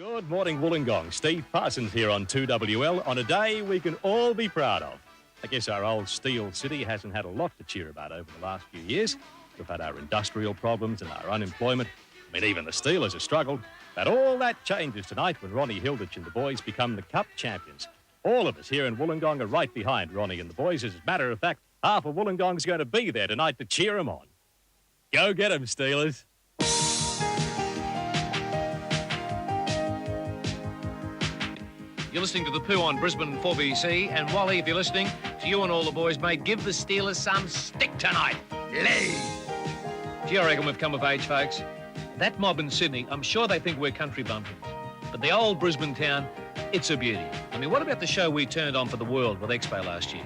Good morning, Wollongong. Steve Parsons here on 2WL on a day we can all be proud of. I guess our old steel city hasn't had a lot to cheer about over the last few years. We've had our industrial problems and our unemployment. I mean, even the Steelers have struggled. But all that changes tonight when Ronnie Hilditch and the boys become the Cup champions. All of us here in Wollongong are right behind Ronnie and the boys. As a matter of fact, half of Wollongong's going to be there tonight to cheer them on. Go get them, Steelers. You're listening to The Pooh on Brisbane 4BC, and Wally, if you're listening, to you and all the boys, mate, give the Steelers some stick tonight. Lead! Gee, I reckon we've come of age, folks. That mob in Sydney, I'm sure they think we're country bumpkins. But the old Brisbane town, it's a beauty. I mean, what about the show we turned on for the world with Expo last year?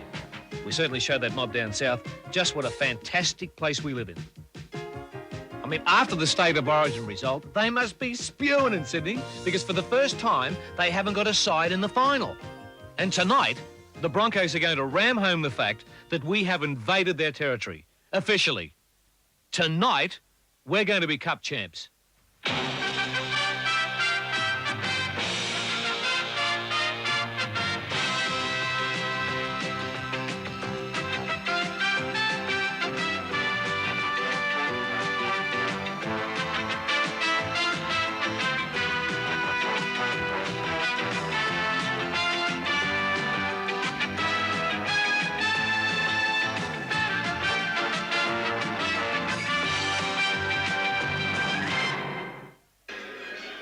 We certainly showed that mob down south just what a fantastic place we live in. I mean, after the State of Origin result, they must be spewing in Sydney because for the first time, they haven't got a side in the final. And tonight, the Broncos are going to ram home the fact that we have invaded their territory, officially. Tonight, we're going to be Cup champs.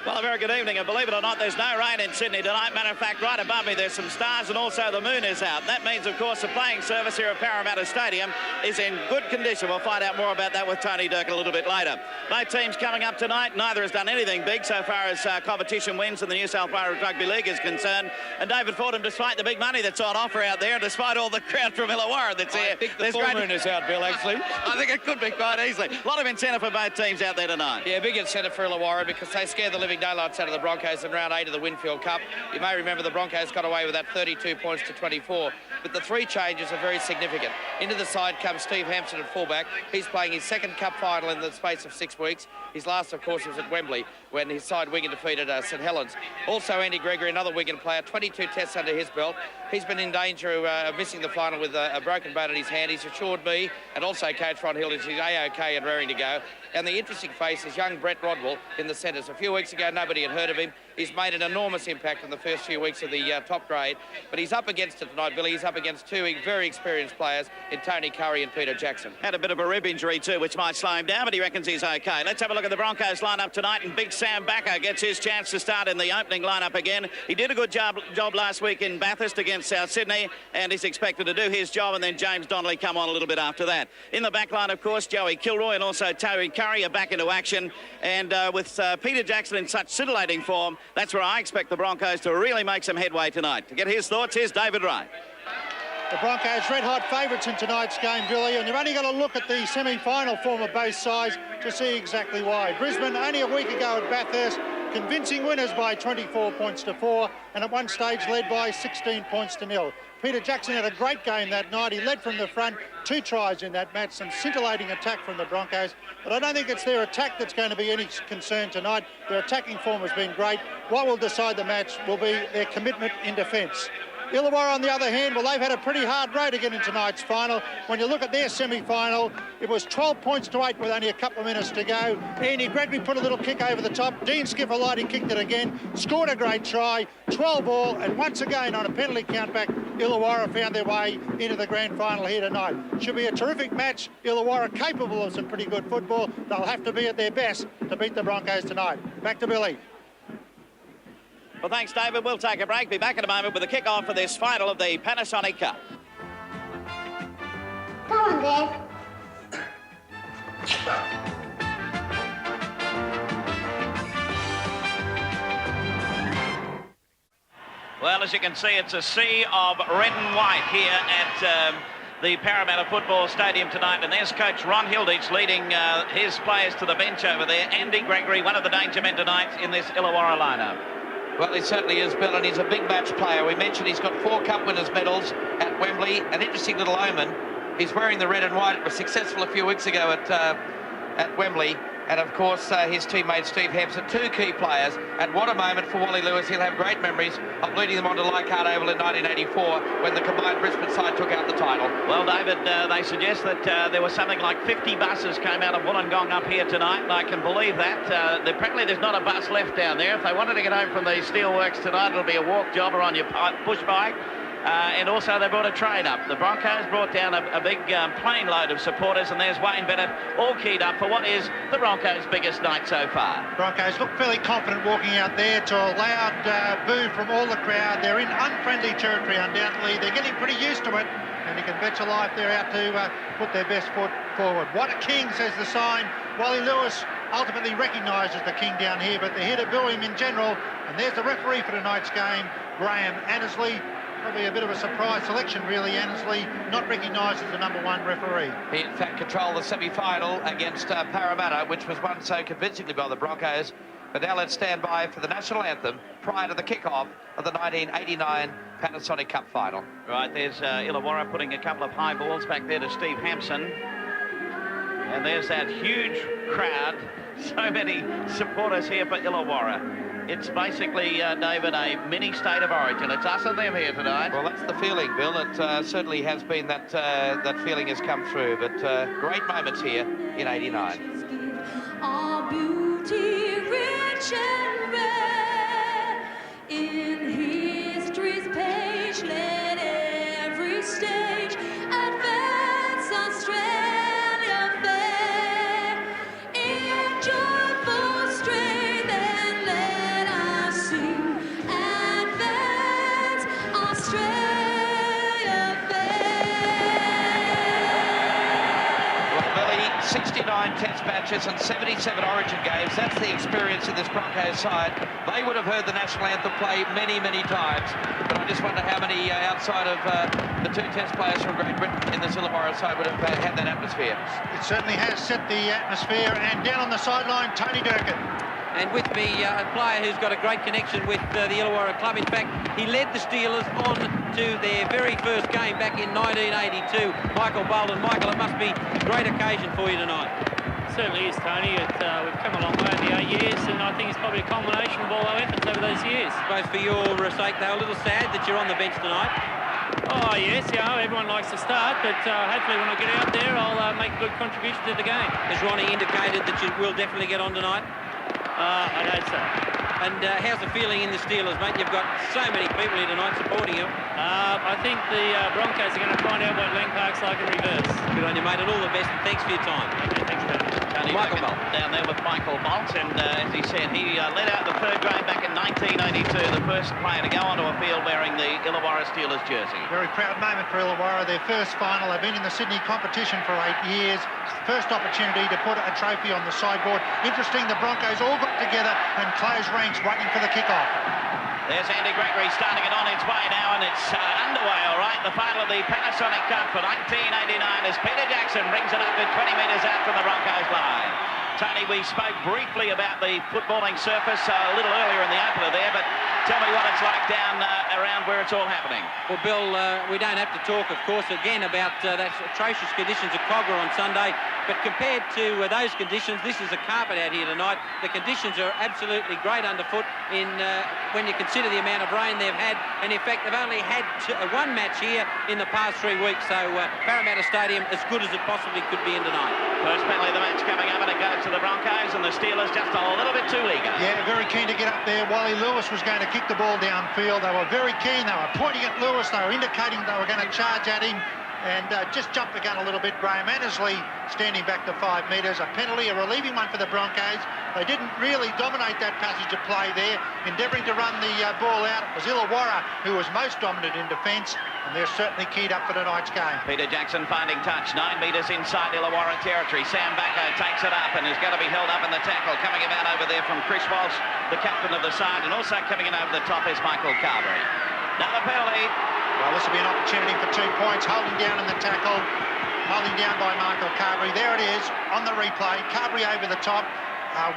Well, a very good evening, and believe it or not, there's no rain in Sydney tonight. Matter of fact, right above me, there's some stars, and also the moon is out. That means, of course, the playing surface here at Parramatta Stadium is in good condition. We'll find out more about that with Tony Dirk a little bit later. Both teams coming up tonight. Neither has done anything big so far as competition wins in the New South Wales Rugby League is concerned. And David Fordham, despite the big money that's on offer out there, and despite all the crowd from Illawarra that's here, I think the full moon is out, Bill, actually. I think it could be quite easily. A lot of incentive for both teams out there tonight. Yeah, big incentive for Illawarra because they scared the living daylights out of the Broncos in round 8 of the Winfield Cup. You may remember the Broncos got away with that 32 points to 24. But the three changes are very significant. Into the side comes Steve Hampson at fullback. He's playing his second cup final in the space of 6 weeks. His last, of course, was at Wembley when his side Wigan defeated St Helens. Also, Andy Gregory, another Wigan player, 22 tests under his belt. He's been in danger of missing the final with a broken bone in his hand. He's assured me, and also Coach Ron Hilditch, he's A-OK and raring to go. And the interesting face is young Brett Rodwell in the centres. A few weeks ago, nobody had heard of him. He's made an enormous impact in the first few weeks of the top grade. But he's up against it tonight, Billy. He's up against two very experienced players in Tony Curry and Peter Jackson. Had a bit of a rib injury too, which might slow him down, but he reckons he's OK. Let's have a look at the Broncos lineup tonight, and Big Sam Bacco gets his chance to start in the opening lineup again. He did a good job last week in Bathurst against South Sydney, and he's expected to do his job, and then James Donnelly come on a little bit after that. In the back line, of course, Joey Kilroy and also Tony Curry are back into action, and with Peter Jackson in such scintillating form, that's where I expect the Broncos to really make some headway tonight. To get his thoughts, here's David Wright. The Broncos red-hot favourites in tonight's game, Billy, and you've only got to look at the semi-final form of both sides to see exactly why. Brisbane, only a week ago at Bathurst, convincing winners by 24 points to 4, and at one stage led by 16 points to 0. Peter Jackson had a great game that night. He led from the front, 2 tries in that match, some scintillating attack from the Broncos. But I don't think it's their attack that's going to be any concern tonight. Their attacking form has been great. What will decide the match will be their commitment in defence. Illawarra, on the other hand, well, they've had a pretty hard road to get in tonight's final. When you look at their semi-final, it was 12 points to 8 with only a couple of minutes to go. Andy Gregory put a little kick over the top. Dean Skiffer-Lighty kicked it again, scored a great try, 12 all, and once again on a penalty countback, Illawarra found their way into the grand final here tonight. Should be a terrific match. Illawarra capable of some pretty good football. They'll have to be at their best to beat the Broncos tonight. Back to Billy. Well, thanks, David. We'll take a break. Be back in a moment with the kick-off for this final of the Panasonic Cup. Go on, Dad. Well, as you can see, it's a sea of red and white here at the Parramatta Football Stadium tonight. And there's Coach Ron Hilditch leading his players to the bench over there. Andy Gregory, one of the danger men tonight in this Illawarra lineup. Well, he certainly is, Bill, and he's a big match player. We mentioned he's got 4 Cup winners' medals at Wembley. An interesting little omen. He's wearing the red and white. It was successful a few weeks ago at Wembley. And, of course, his teammate Steve Hampson, two key players. And what a moment for Wally Lewis. He'll have great memories of leading them on to Leichhardt Oval in 1984 when the combined Brisbane side took out the title. Well, David, they suggest that there was something like 50 buses came out of Wollongong up here tonight, and I can believe that. Apparently there's not a bus left down there. If they wanted to get home from the steelworks tonight, it'll be a walk job or on your push bike. And also they brought a train up. The Broncos brought down a big plane load of supporters, and there's Wayne Bennett all keyed up for what is the Broncos' biggest night so far. Broncos look fairly confident walking out there to a loud boo from all the crowd. They're in unfriendly territory, undoubtedly. They're getting pretty used to it, and you can bet your life they're out to put their best foot forward. What a king, says the sign. Wally Lewis ultimately recognised as the king down here, but they're here to boo him in general. And there's the referee for tonight's game, Graham Annesley. Probably a bit of a surprise selection, really. Annesley not recognised as the #1 referee. He, in fact, controlled the semi-final against Parramatta, which was won so convincingly by the Broncos. But now let's stand by for the national anthem prior to the kick-off of the 1989 Panasonic Cup final. Right, there's Illawarra putting a couple of high balls back there to Steve Hampson. And there's that huge crowd. So many supporters here for Illawarra. It's basically, David, a mini state of origin. It's us and them here tonight. Well, that's the feeling, Bill. It certainly has been that that feeling has come through. But great moments here in '89. Our beauty rich and rare, in history's page, let every stage advance Australia fair. In joyful strain, then let us sing, advance Australia fair. Well, Billy, 69 Test matches and 77 Origin games. That's the experience in this Broncos side. They would have heard the national anthem play many, many times. But I just wonder how many outside of the two Test players from Great Britain in this Illawarra side would have had that atmosphere. It certainly has set the atmosphere. And down on the sideline, Tony Durkin. And with me, a player who's got a great connection with the Illawarra club. In fact, he led the Steelers on to their very first game back in 1982. Michael Bolden. Michael, it must be a great occasion for you tonight. Certainly is, Tony. We've come a long way in the 8 years, and I think it's probably a culmination of all our efforts over those years. I suppose for your sake, they're a little sad that you're on the bench tonight. Oh, yes, everyone likes to start, but hopefully when I get out there, I'll make a good contribution to the game. Has Ronnie indicated that you will definitely get on tonight? I'd hope so. And how's the feeling in the Steelers, mate? You've got so many people here tonight supporting you. I think the Broncos are going to find out what Lang Park's like in reverse. Good on you, mate, and all the best, and thanks for your time. Okay, thanks, Tony. Michael Bolt down there with Michael Bolt, and as he said, he led out the third grade back in 1982, the first player to go onto a field wearing the Illawarra Steelers jersey. Very proud moment for Illawarra. Their first final. They've been in the Sydney competition for 8 years. First opportunity to put a trophy on the sideboard. Interesting, the Broncos all got together and closed ranks waiting for the kickoff. There's Andy Gregory starting it on its way now, and it's underway, all right. The final of the Panasonic Cup for 1989 as Peter Jackson brings it up to 20 metres out from the Broncos line. Tony, we spoke briefly about the footballing surface a little earlier in the opener there, but tell me what it's like down around where it's all happening. Well, Bill, we don't have to talk, of course, again about that atrocious conditions at Cogger on Sunday, but compared to those conditions, this is a carpet out here tonight. The conditions are absolutely great underfoot in when you consider the amount of rain they've had, and in fact, they've only had one match here in the past 3 weeks, so Parramatta Stadium as good as it possibly could be in tonight. First penalty of the match coming up, and it goes to the Broncos, and the Steelers just a little bit too eager. Yeah, very keen to get up there. Wally Lewis was going to kick the ball downfield. They were very keen. They were pointing at Lewis. They were indicating they were going to charge at him. And just jumped the gun a little bit. Graham Annesley standing back to 5 metres. A penalty, a relieving one for the Broncos. They didn't really dominate that passage of play there. Endeavouring to run the ball out. It was Illawarra who was most dominant in defence. And they're certainly keyed up for tonight's game. Peter Jackson finding touch. 9 metres inside Illawarra territory. Sam Bacco takes it up and is going to be held up in the tackle. Coming about over there from Chris Walsh, the captain of the side. And also coming in over the top is Michael Carberry. Another penalty. Well, this will be an opportunity for 2 points. Holding down in the tackle. Holding down by Michael Carberry. There it is on the replay. Carberry over the top.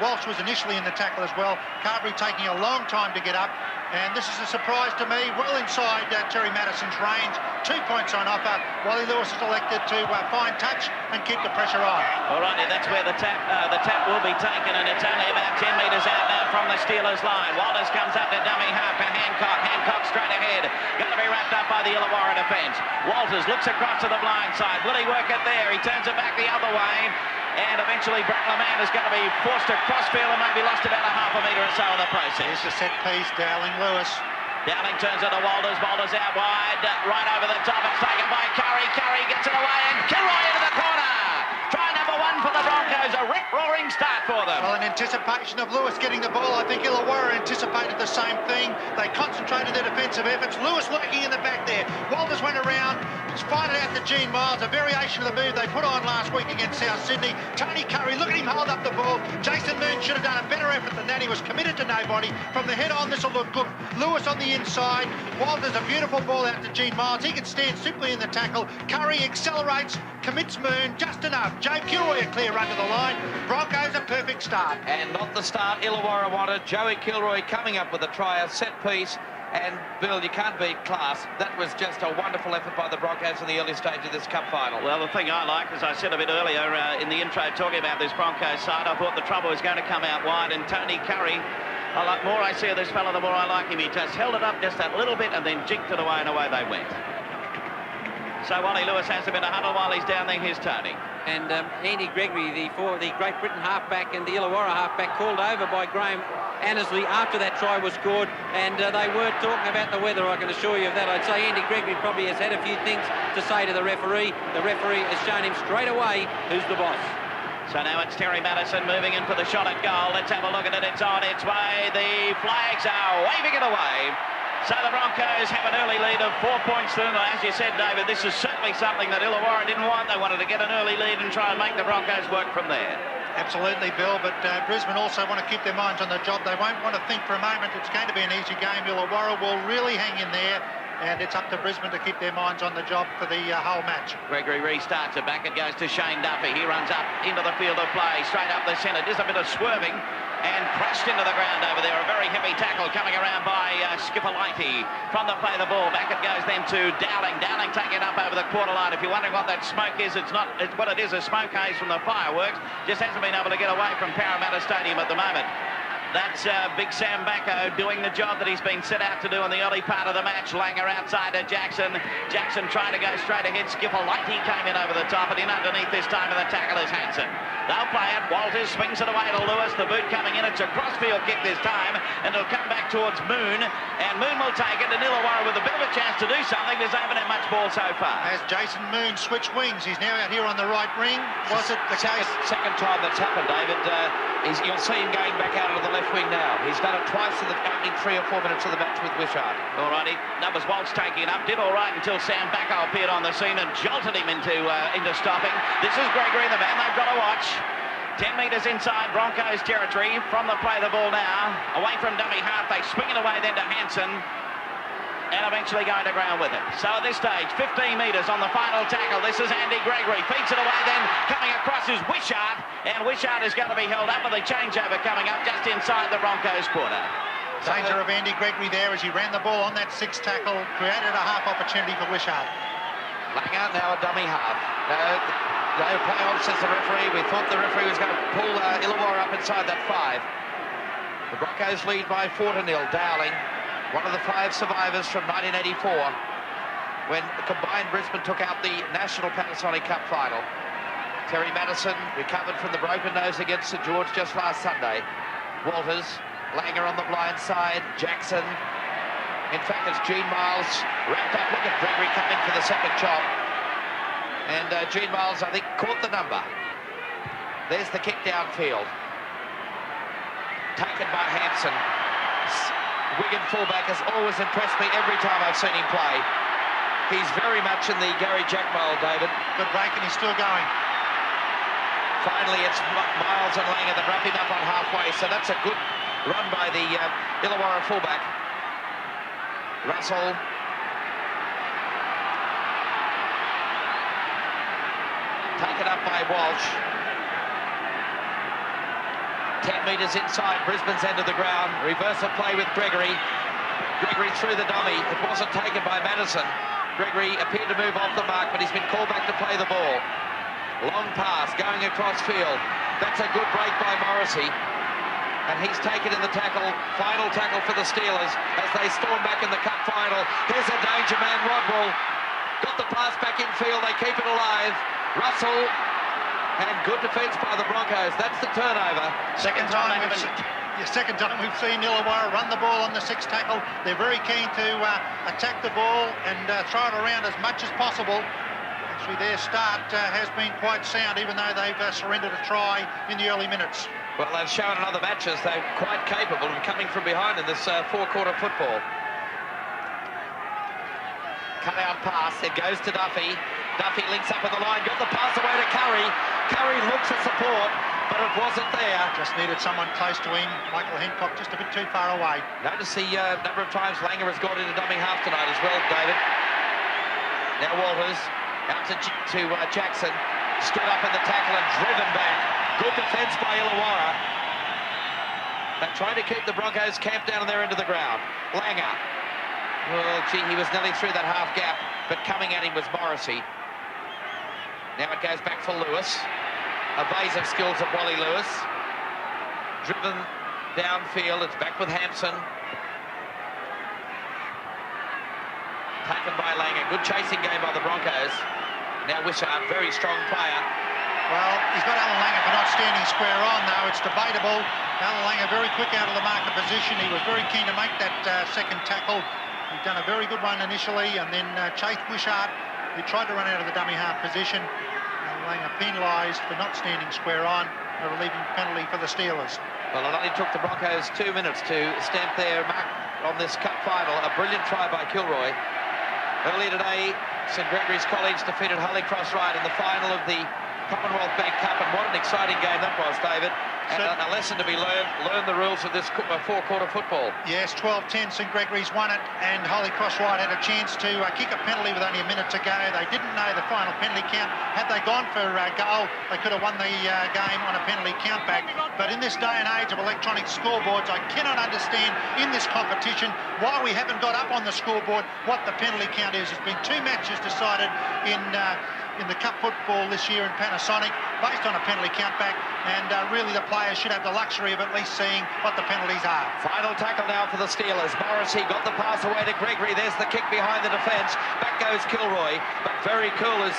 Walsh was initially in the tackle as well. Carberry taking a long time to get up. And this is a surprise to me. Well inside Terry Madison's range. 2 points on offer. Wally Lewis has elected to find touch and keep the pressure on. All righty, that's where the tap will be taken, and it's only about 10 metres out now from the Steelers line. Walters comes up to dummy half to Hancock. Hancock straight ahead. Going to be wrapped up by the Illawarra defence. Walters looks across to the blind side. Will he work it there? He turns it back the other way. And eventually Brett LeMan is going to be forced to crossfield and maybe lost about a half a metre or so in the process. Here's the set piece, Dowling Lewis. Dowling turns it to Walters. Walters out wide. Right over the top. It's taken by Curry. Curry gets it away and Kilroy into the corner. Try number one for the Broncos. A rip-roaring start for them. Well, in anticipation of Lewis getting the ball, I think Illawarra anticipated the same thing. They concentrated their defensive efforts. Lewis lurking in the back there. Walters went around, fired it out to Gene Miles, a variation of the move they put on last week against South Sydney. Tony Curry, look at him hold up the ball. Jason Moon should have done a better effort than that. He was committed to nobody. From the head on, this will look good. Lewis on the inside. Walters, a beautiful ball out to Gene Miles. He can stand simply in the tackle. Curry accelerates, commits Moon just enough. Joe Kilroy a clear run to the line. Broncos a perfect start. And not the start Illawarra wanted. Joey Kilroy coming up with a try, a set piece. And, Bill, you can't beat class. That was just a wonderful effort by the Broncos in the early stage of this cup final. Well, the thing I like, as I said a bit earlier in the intro talking about this Broncos side, I thought the trouble was going to come out wide, and Tony Curry, the more I see of this fella, the more I like him. He just held it up just that little bit and then jinked it away, and away they went. So Wally Lewis has a bit of huddle while he's down there. Here's Tony. And Andy Gregory, the Great Britain halfback and the Illawarra halfback, called over by Graham Annesley after that try was scored, and they weren't talking about the weather, I can assure you of that. I'd say Andy Gregory probably has had a few things to say to the referee. The referee has shown him straight away who's the boss. So now it's Terry Madison moving in for the shot at goal. Let's have a look at it. It's on its way. The flags are waving it away. So the Broncos have an early lead of 4 points to them. As you said, David, this is certainly something that Illawarra didn't want. They wanted to get an early lead and try and make the Broncos work from there. Absolutely, Bill, but Brisbane also want to keep their minds on the job. They won't want to think for a moment it's going to be an easy game. Illawarra will really hang in there, and it's up to Brisbane to keep their minds on the job for the whole match. Gregory restarts it back. It goes to Shane Duffy. He runs up into the field of play, straight up the centre. Just a bit of swerving and crashed into the ground over there. A very heavy tackle coming around by Skipper Lighty. From the play the ball, back it goes then to Dowling. Dowling taking it up over the quarter line. If you're wondering what that smoke is, it's what it is, a smoke haze from the fireworks. Just hasn't been able to get away from Parramatta Stadium at the moment. That's Big Sam Bacco doing the job that he's been set out to do in the early part of the match. Langer outside to Jackson. Jackson trying to go straight ahead. Skipper Lighty came in over the top, and in underneath this time, and the tackle is Hansen. They'll play it. Walters swings it away to Lewis. The boot coming in. It's a crossfield kick this time, and it'll come back towards Moon, and Moon will take it. And Illawarra with a bit of a chance to do something. There's haven't had much ball so far. As Jason Moon switched wings, he's now out here on the right wing. Was it the case? Second time that's happened, David. You'll see him going back out of the left wing now. He's done it twice in the opening 3 or 4 minutes of the match with Wishart. All righty. That was Walsh taking it up. Did all right until Sam Bacco appeared on the scene and jolted him into stopping. This is Gregory, the man they've got to watch. 10 metres inside Broncos territory. From the play the ball now. Away from dummy half. They swing it away then to Hansen. And eventually going to ground with it. So at this stage, 15 metres on the final tackle. This is Andy Gregory. Feeds it away then. Coming across is Wishart. And Wishart is going to be held up with a changeover coming up just inside the Broncos quarter. Danger of Andy Gregory there as he ran the ball on that 6th tackle. Created a half opportunity for Wishart. Langer now a dummy half. No play on, says the referee. We thought the referee was going to pull Illawarra up inside that 5. The Broncos lead by 4-0. Dowling, one of the 5 survivors from 1984 when combined Brisbane took out the National Panasonic Cup final. Terry Madison recovered from the broken nose against St George just last Sunday. Walters, Langer on the blind side, Jackson. In fact, it's Gene Miles wrapped up. Look at Gregory coming for the second chop. And Gene Miles, I think, caught the number. There's the kick downfield. Taken by Hansen. Wigan fullback has always impressed me every time I've seen him play. He's very much in the Gary Jack mould, David. Good break, and he's still going. Finally, it's Miles and Langer that wrap him up on halfway, so that's a good run by the Illawarra fullback. Russell. Taken up by Walsh. 10 metres inside Brisbane's end of the ground. Reversal play with Gregory. Gregory through the dummy. It wasn't taken by Madison. Gregory appeared to move off the mark, but he's been called back to play the ball. Long pass going across field. That's a good break by Morrissey. And he's taken in the tackle, final tackle for the Steelers as they storm back in the cup final. Here's a danger man, Rodwell. Got the pass back in field, they keep it alive. Russell, and good defence by the Broncos. That's the turnover. Second time we've seen Illawarra run the ball on the sixth tackle. They're very keen to attack the ball and throw it around as much as possible. Actually, their start has been quite sound, even though they've surrendered a try in the early minutes. Well, they've shown in other matches they're quite capable of coming from behind in this four-quarter football. Cut out pass, it goes to Duffy. Duffy links up with the line, got the pass away to Curry. Curry looks for support, but it wasn't there. Just needed someone close to him. Michael Hancock just a bit too far away. Notice the number of times Langer has gone into dummy half tonight as well, David. Now Walters out to Jackson. Stood up in the tackle and driven back. Good defence by Illawarra. They're trying to keep the Broncos camped down on their end of the ground. Langer. Well, gee, he was nearly through that half gap, but coming at him was Morrissey. Now it goes back for Lewis. Evasive skills of Wally Lewis. Driven downfield. It's back with Hampson. Taken by Langer. Good chasing game by the Broncos. Now Wishart, very strong player. Well, he's got Alan Langer for not standing square on, though. It's debatable. Alan Langer very quick out of the marker position. He was very keen to make that second tackle. He'd done a very good one initially, and then chased Wishart, who tried to run out of the dummy half position. Alan Langer penalised for not standing square on, a relieving penalty for the Steelers. Well, it only took the Broncos 2 minutes to stamp their mark on this cup final. A brilliant try by Kilroy. Earlier today, St Gregory's College defeated Holy Cross Ride in the final of the Commonwealth Bank Cup, and what an exciting game that was, David. And a lesson to be learned. Learn the rules of this four-quarter football. Yes, 12-10, St Gregory's won it, and Holy Cross Ride had a chance to kick a penalty with only a minute to go. They didn't know the final penalty count. Had they gone for a goal, they could have won the game on a penalty count back. But in this day and age of electronic scoreboards, I cannot understand in this competition why we haven't got up on the scoreboard what the penalty count is. There's been 2 matches decided in the cup football this year in Panasonic based on a penalty count back, and really the players should have the luxury of at least seeing what the penalties are. Final tackle now for the Steelers. Morrissey got the pass away to Gregory. There's the kick behind the defence. Back goes Kilroy, but very cool is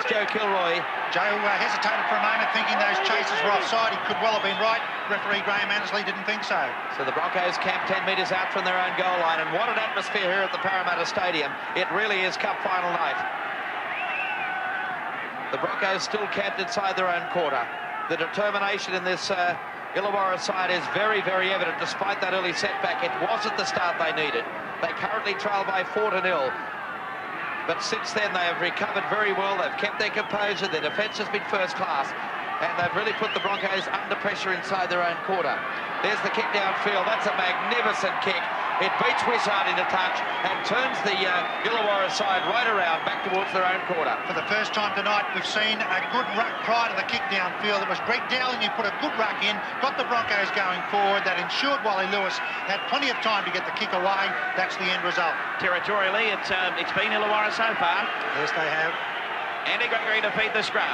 Joe Kilroy. Joe hesitated for a moment, thinking those chases were offside. He could well have been right. Referee Graham Annesley didn't think so. So the Broncos camp 10 metres out from their own goal line, and what an atmosphere here at the Parramatta Stadium. It really is cup final night. The Broncos still camped inside their own quarter. The determination in this Illawarra side is very, very evident despite that early setback. It wasn't the start they needed. They currently trail by 4-0. But since then, they have recovered very well. They've kept their composure. Their defence has been first class. And they've really put the Broncos under pressure inside their own quarter. There's the kick downfield. That's a magnificent kick. It beats Wishart into touch and turns the Illawarra side right around back towards their own quarter. For the first time tonight, we've seen a good ruck prior to the kick downfield. It was Greg Dowling who put a good ruck in, got the Broncos going forward. That ensured Wally Lewis had plenty of time to get the kick away. That's the end result. Territorially, it's been Illawarra so far. Yes, they have. Andy Gregory to feed the scrum.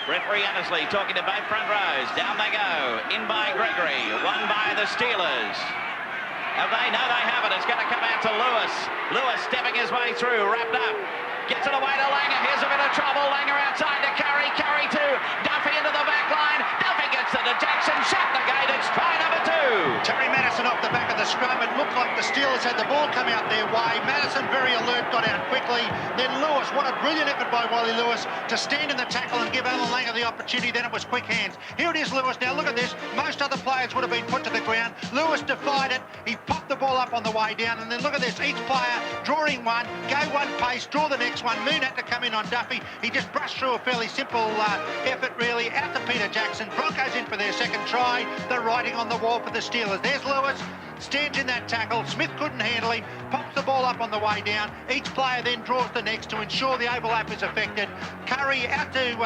Referee Annesley talking to both front rows. Down they go. In by Gregory. Won by the Steelers. Have they? No, they haven't. It's going to come out to Lewis. Lewis stepping his way through. Wrapped up. Gets it away to Langer. Here's a bit of trouble. Langer outside to Curry. Curry to Duffy into the back line. Duffy gets it to Jackson. Shut the gate. It's try number 2. Terry Madison off the back of the scrum. It looked like the Steelers had the ball come out their way. Madison very alert, got out quickly. Then Lewis, what a brilliant effort by Wally Lewis to stand in the tackle and give Alan Langer the opportunity. Then it was quick hands. Here it is, Lewis. Now look at this. Most other players would have been put to the ground. Lewis defied it. He popped the ball up on the way down. And then look at this. Each player drawing one, go one pace, draw the next one. Moon had to come in on Duffy. He just brushed through a fairly simple effort, really. Out to Peter Jackson. Broncos in for their second try. The writing on the wall for the Steelers. There's Lewis. Stands in that tackle. Smith couldn't handle him. Pops the ball up on the way down. Each player then draws the next to ensure the overlap is affected. Curry out to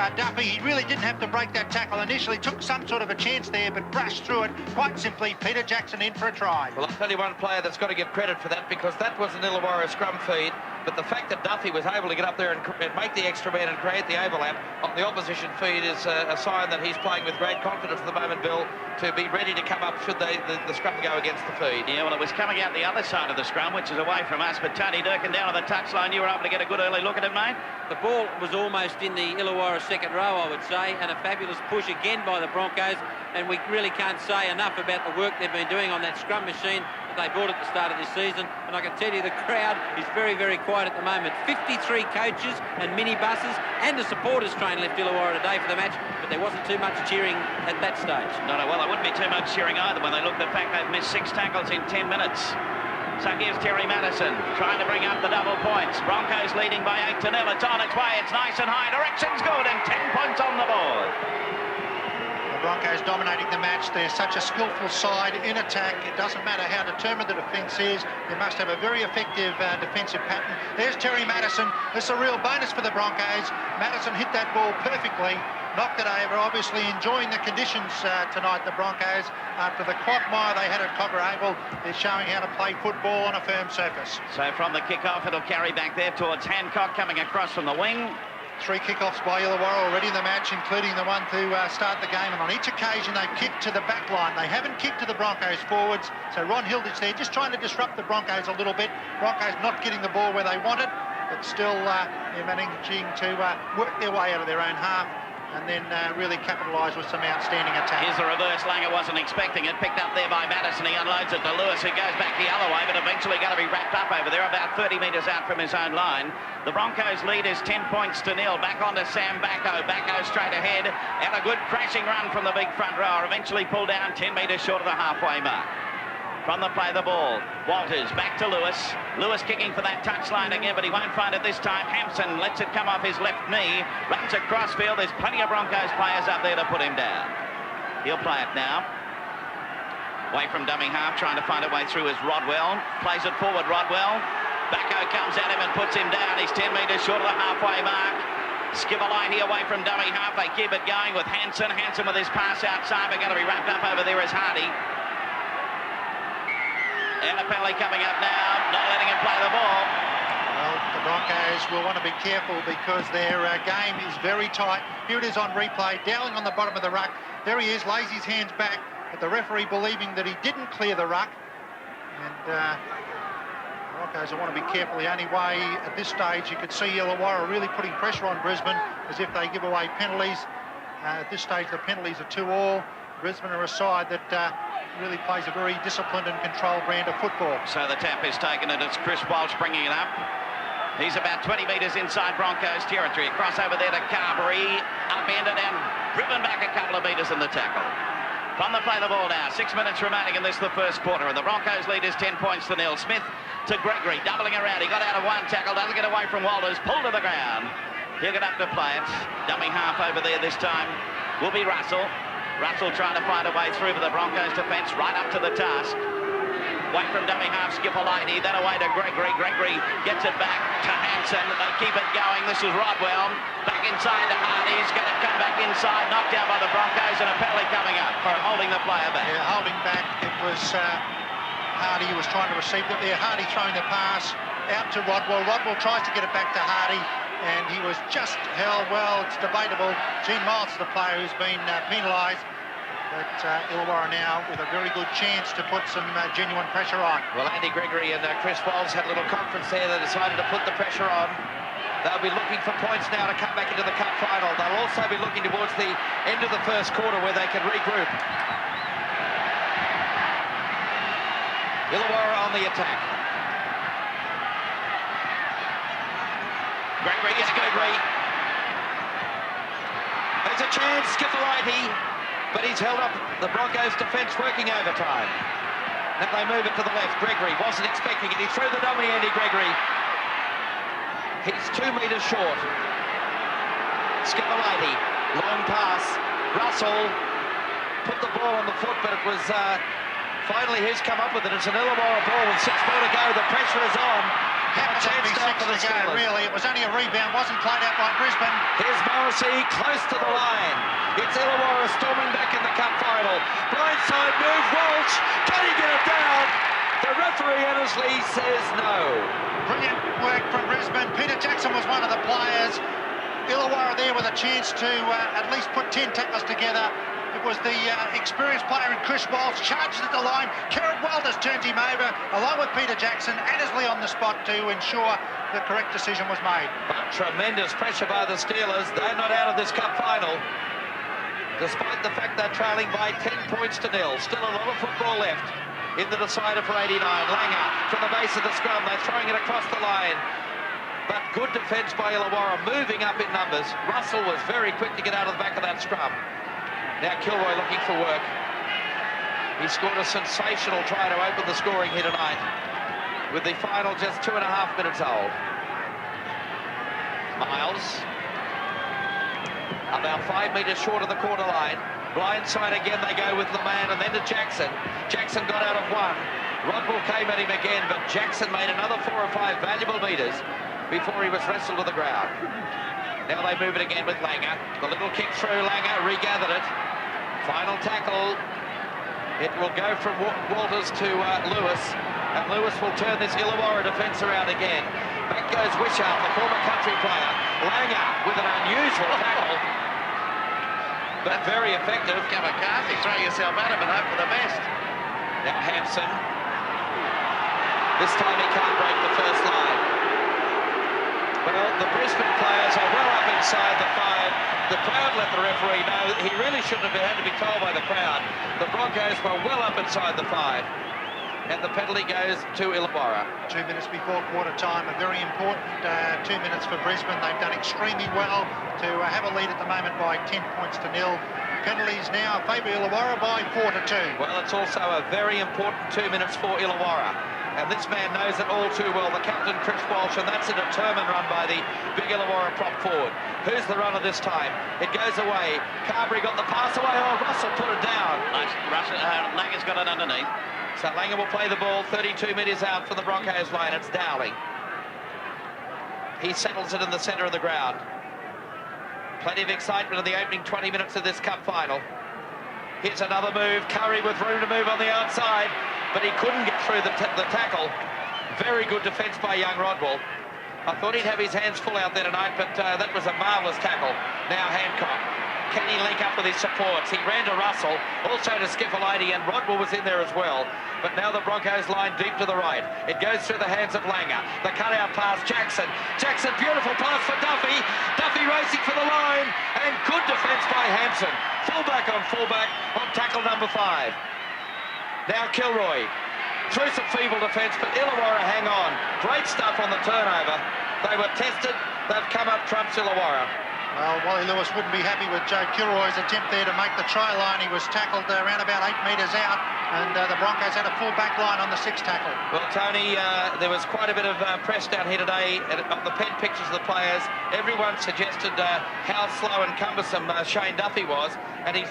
Duffy. He really didn't have to break that tackle initially. Took some sort of a chance there, but brushed through it. Quite simply, Peter Jackson in for a try. Well, I'll tell you one player that's got to get credit for that, because that was an Illawarra scrum feed. But the fact that Duffy was able to get up there and make the extra man and create the overlap on the opposition feed is a sign that he's playing with great confidence at the moment, Bill, to be ready to come up should the scrum go against the feed. Yeah, well, it was coming out the other side of the scrum, which is away from us, but Tony Durkin down on the touchline. You were able to get a good early look at it, mate? The ball was almost in the Illawarra second row, I would say, and a fabulous push again by the Broncos, and we really can't say enough about the work they've been doing on that scrum machine that they bought at the start of this season. And I can tell you the crowd is very, very quiet at the moment. 53 coaches and minibuses and a supporters train left Illawarra today for the match, but there wasn't too much cheering at that stage. No, well, there wouldn't be too much cheering either when they look at the fact they've missed 6 tackles in 10 minutes. So here's Terry Madison trying to bring up the double points. Broncos leading by 8-0. It's on its way. It's nice and high. Direction's good, and 10 points on the board. The Broncos dominating the match. They're such a skillful side in attack. It doesn't matter how determined the defence is. They must have a very effective defensive pattern. There's Terry Madison. This is a real bonus for the Broncos. Madison hit that ball perfectly. Knocked it over, obviously enjoying the conditions tonight, the Broncos. After the quagmire they had at Cograhavel, they're showing how to play football on a firm surface. So from the kick-off, it'll carry back there towards Hancock, coming across from the wing. 3 kick-offs by Illawarra already in the match, including the one to start the game. And on each occasion, they've kicked to the back line. They haven't kicked to the Broncos forwards. So Ron Hilditch there, just trying to disrupt the Broncos a little bit. Broncos not getting the ball where they want it, but still they're managing to work their way out of their own half, and then really capitalise with some outstanding attack. Here's the reverse. Langer wasn't expecting it. Picked up there by Madison. He unloads it to Lewis, who goes back the other way, but eventually going to be wrapped up over there, about 30 metres out from his own line. The Broncos lead is 10 points to 0. Back onto Sam Bacco. Bacco straight ahead, and a good crashing run from the big front row. Eventually pulled down 10 metres short of the halfway mark. From the play, the ball. Walters back to Lewis. Lewis kicking for that touchline again, but he won't find it this time. Hampson lets it come off his left knee. Runs across field. There's plenty of Broncos players up there to put him down. He'll play it now. Away from dummy half, trying to find a way through is Rodwell. Plays it forward, Rodwell. Bacco comes at him and puts him down. He's 10 metres short of the halfway mark. Skipperliny away from dummy half. They keep it going with Hanson. Hanson with his pass outside. We're going to be wrapped up over there is Hardy. And a penalty coming up now, not letting him play the ball. Well, the Broncos will want to be careful because their game is very tight. Here it is on replay, Dowling on the bottom of the ruck. There he is, lays his hands back, but the referee believing that he didn't clear the ruck. And the Broncos will want to be careful. The only way at this stage you could see Illawarra really putting pressure on Brisbane as if they give away penalties. At this stage, the penalties are 2-all. Brisbane are a side that really plays a very disciplined and controlled brand of football. So the tap is taken, and it's Chris Walsh bringing it up. He's about 20 metres inside Broncos territory. Across over there to Carberry, upended and driven back a couple of metres in the tackle. From the play, the ball now. 6 minutes remaining in this, the first quarter, and the Broncos lead is 10 points to 0. Smith to Gregory, doubling around. He got out of one tackle, doesn't get away from Walters, pulled to the ground. He'll get up to play it. Dummy half over there this time will be Russell. Russell trying to find a way through for the Broncos defence, right up to the task. Away from dummy half, Skipperliny, then away to Gregory. Gregory gets it back to Hanson. They keep it going. This is Rodwell. Back inside to Hardy. He's going to come back inside, knocked down by the Broncos, and a penalty coming up for holding the player back. Yeah, holding back. It was Hardy who was trying to receive it there. Hardy throwing the pass out to Rodwell. Rodwell tries to get it back to Hardy, and he was just held. Well, it's debatable. Gene Miles is the player who's been penalised. But Illawarra now with a very good chance to put some genuine pressure on. Well, Andy Gregory and Chris Walsh had a little conference there. They decided to put the pressure on. They'll be looking for points now to come back into the cup final. They'll also be looking towards the end of the first quarter where they can regroup. Illawarra on the attack. Gregory gets Gregory. There's a chance, Skipperliny, but he's held up the Broncos defence working overtime. Now they move it to the left. Gregory wasn't expecting it. He threw the dummy, Andy Gregory. He's 2 metres short. Skipperliny, long pass. Russell put the ball on the foot, but it was finally who's come up with it. It's an Illawarra ball with 6 more to go. The pressure is on. Happens to be 6 to go, really. It was only a rebound, wasn't played out by Brisbane. Here's Morrissey close to the line. It's Illawarra storming back in the cup final. Blindside move, Walsh. Can he get it down? The referee, Annesley, says no. Brilliant work from Brisbane. Peter Jackson was one of the players. Illawarra there with a chance to at least put 10 tackles together. It was the experienced player in Chris Walsh, charged at the line. Kerrod Walters turns him over, along with Peter Jackson. Annesley on the spot to ensure the correct decision was made. But tremendous pressure by the Steelers. They're not out of this cup final, despite the fact they're trailing by 10 points to nil. Still a lot of football left in the decider for 89. Langer from the base of the scrum. They're throwing it across the line. But good defence by Illawarra, moving up in numbers. Russell was very quick to get out of the back of that scrum. Now Kilroy looking for work. He scored a sensational try to open the scoring here tonight, with the final just 2.5 minutes old. Miles, about 5 metres short of the quarter line. Blindside again, they go with the man, and then to Jackson. Jackson got out of one. Rodwell came at him again, but Jackson made another 4 or 5 valuable metres before he was wrestled to the ground. Now they move it again with Langer. The little kick through, Langer regathered it. Final tackle. It will go from Walters to Lewis, and Lewis will turn this Illawarra defence around again. Back goes Wishart, the former country player. Langer with an unusual tackle, but very effective. McCarthy, throw yourself at him and hope for the best. Now Hampson. This time he can't break the first line. Well, the Brisbane players are well up inside the 5. The crowd let the referee know that he really shouldn't have had to be told by the crowd. The Broncos were well up inside the 5. And the penalty goes to Illawarra. 2 minutes before quarter time, a very important 2 minutes for Brisbane. They've done extremely well to have a lead at the moment by 10 points to nil. Penalties now favour Illawarra by 4 to 2. Well, it's also a very important 2 minutes for Illawarra. And this man knows it all too well, the captain, Chris Walsh, and that's a determined run by the big Illawarra prop forward. Who's the runner this time? It goes away. Carberry got the pass away. Oh, Russell put it down. Nice. Langer's got it underneath. So Langer will play the ball 32 metres out for the Broncos line. It's Dowling. He settles it in the centre of the ground. Plenty of excitement in the opening 20 minutes of this cup final. Here's another move. Curry with room to move on the outside, but he couldn't get through the tackle. Very good defence by young Rodwell. I thought he'd have his hands full out there tonight, but that was a marvellous tackle. Now Hancock. Can he link up with his supports? He ran to Russell, also to Skiffalady, and Rodwell was in there as well. But now the Broncos line deep to the right. It goes through the hands of Langer. The cutout pass, Jackson. Jackson, beautiful pass for Duffy. Duffy racing for the line, and good defence by Hampson. Fullback on tackle number 5. Now Kilroy. Through some feeble defence, but Illawarra hang on. Great stuff on the turnover. They were tested. They've come up trumps Illawarra. Well, Wally Lewis wouldn't be happy with Joe Kilroy's attempt there to make the try line. He was tackled around about 8 metres out, and the Broncos had a full back line on the 6th tackle. Well, Tony, there was quite a bit of press down here today on the pen pictures of the players. Everyone suggested how slow and cumbersome Shane Duffy was, and his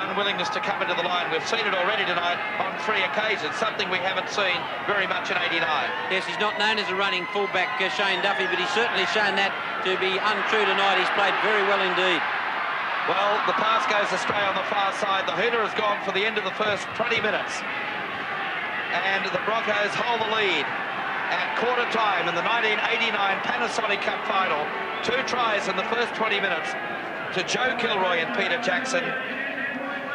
unwillingness to come into the line. We've seen it already tonight on 3 occasions, something we haven't seen very much in 89. Yes, he's not known as a running fullback, Shane Duffy, but he's certainly shown that to be untrue tonight. He's played very well indeed. Well, the pass goes astray on the far side. The hooter has gone for the end of the first 20 minutes. And the Broncos hold the lead at quarter time in the 1989 Panasonic Cup final. 2 tries in the first 20 minutes to Joe Kilroy and Peter Jackson.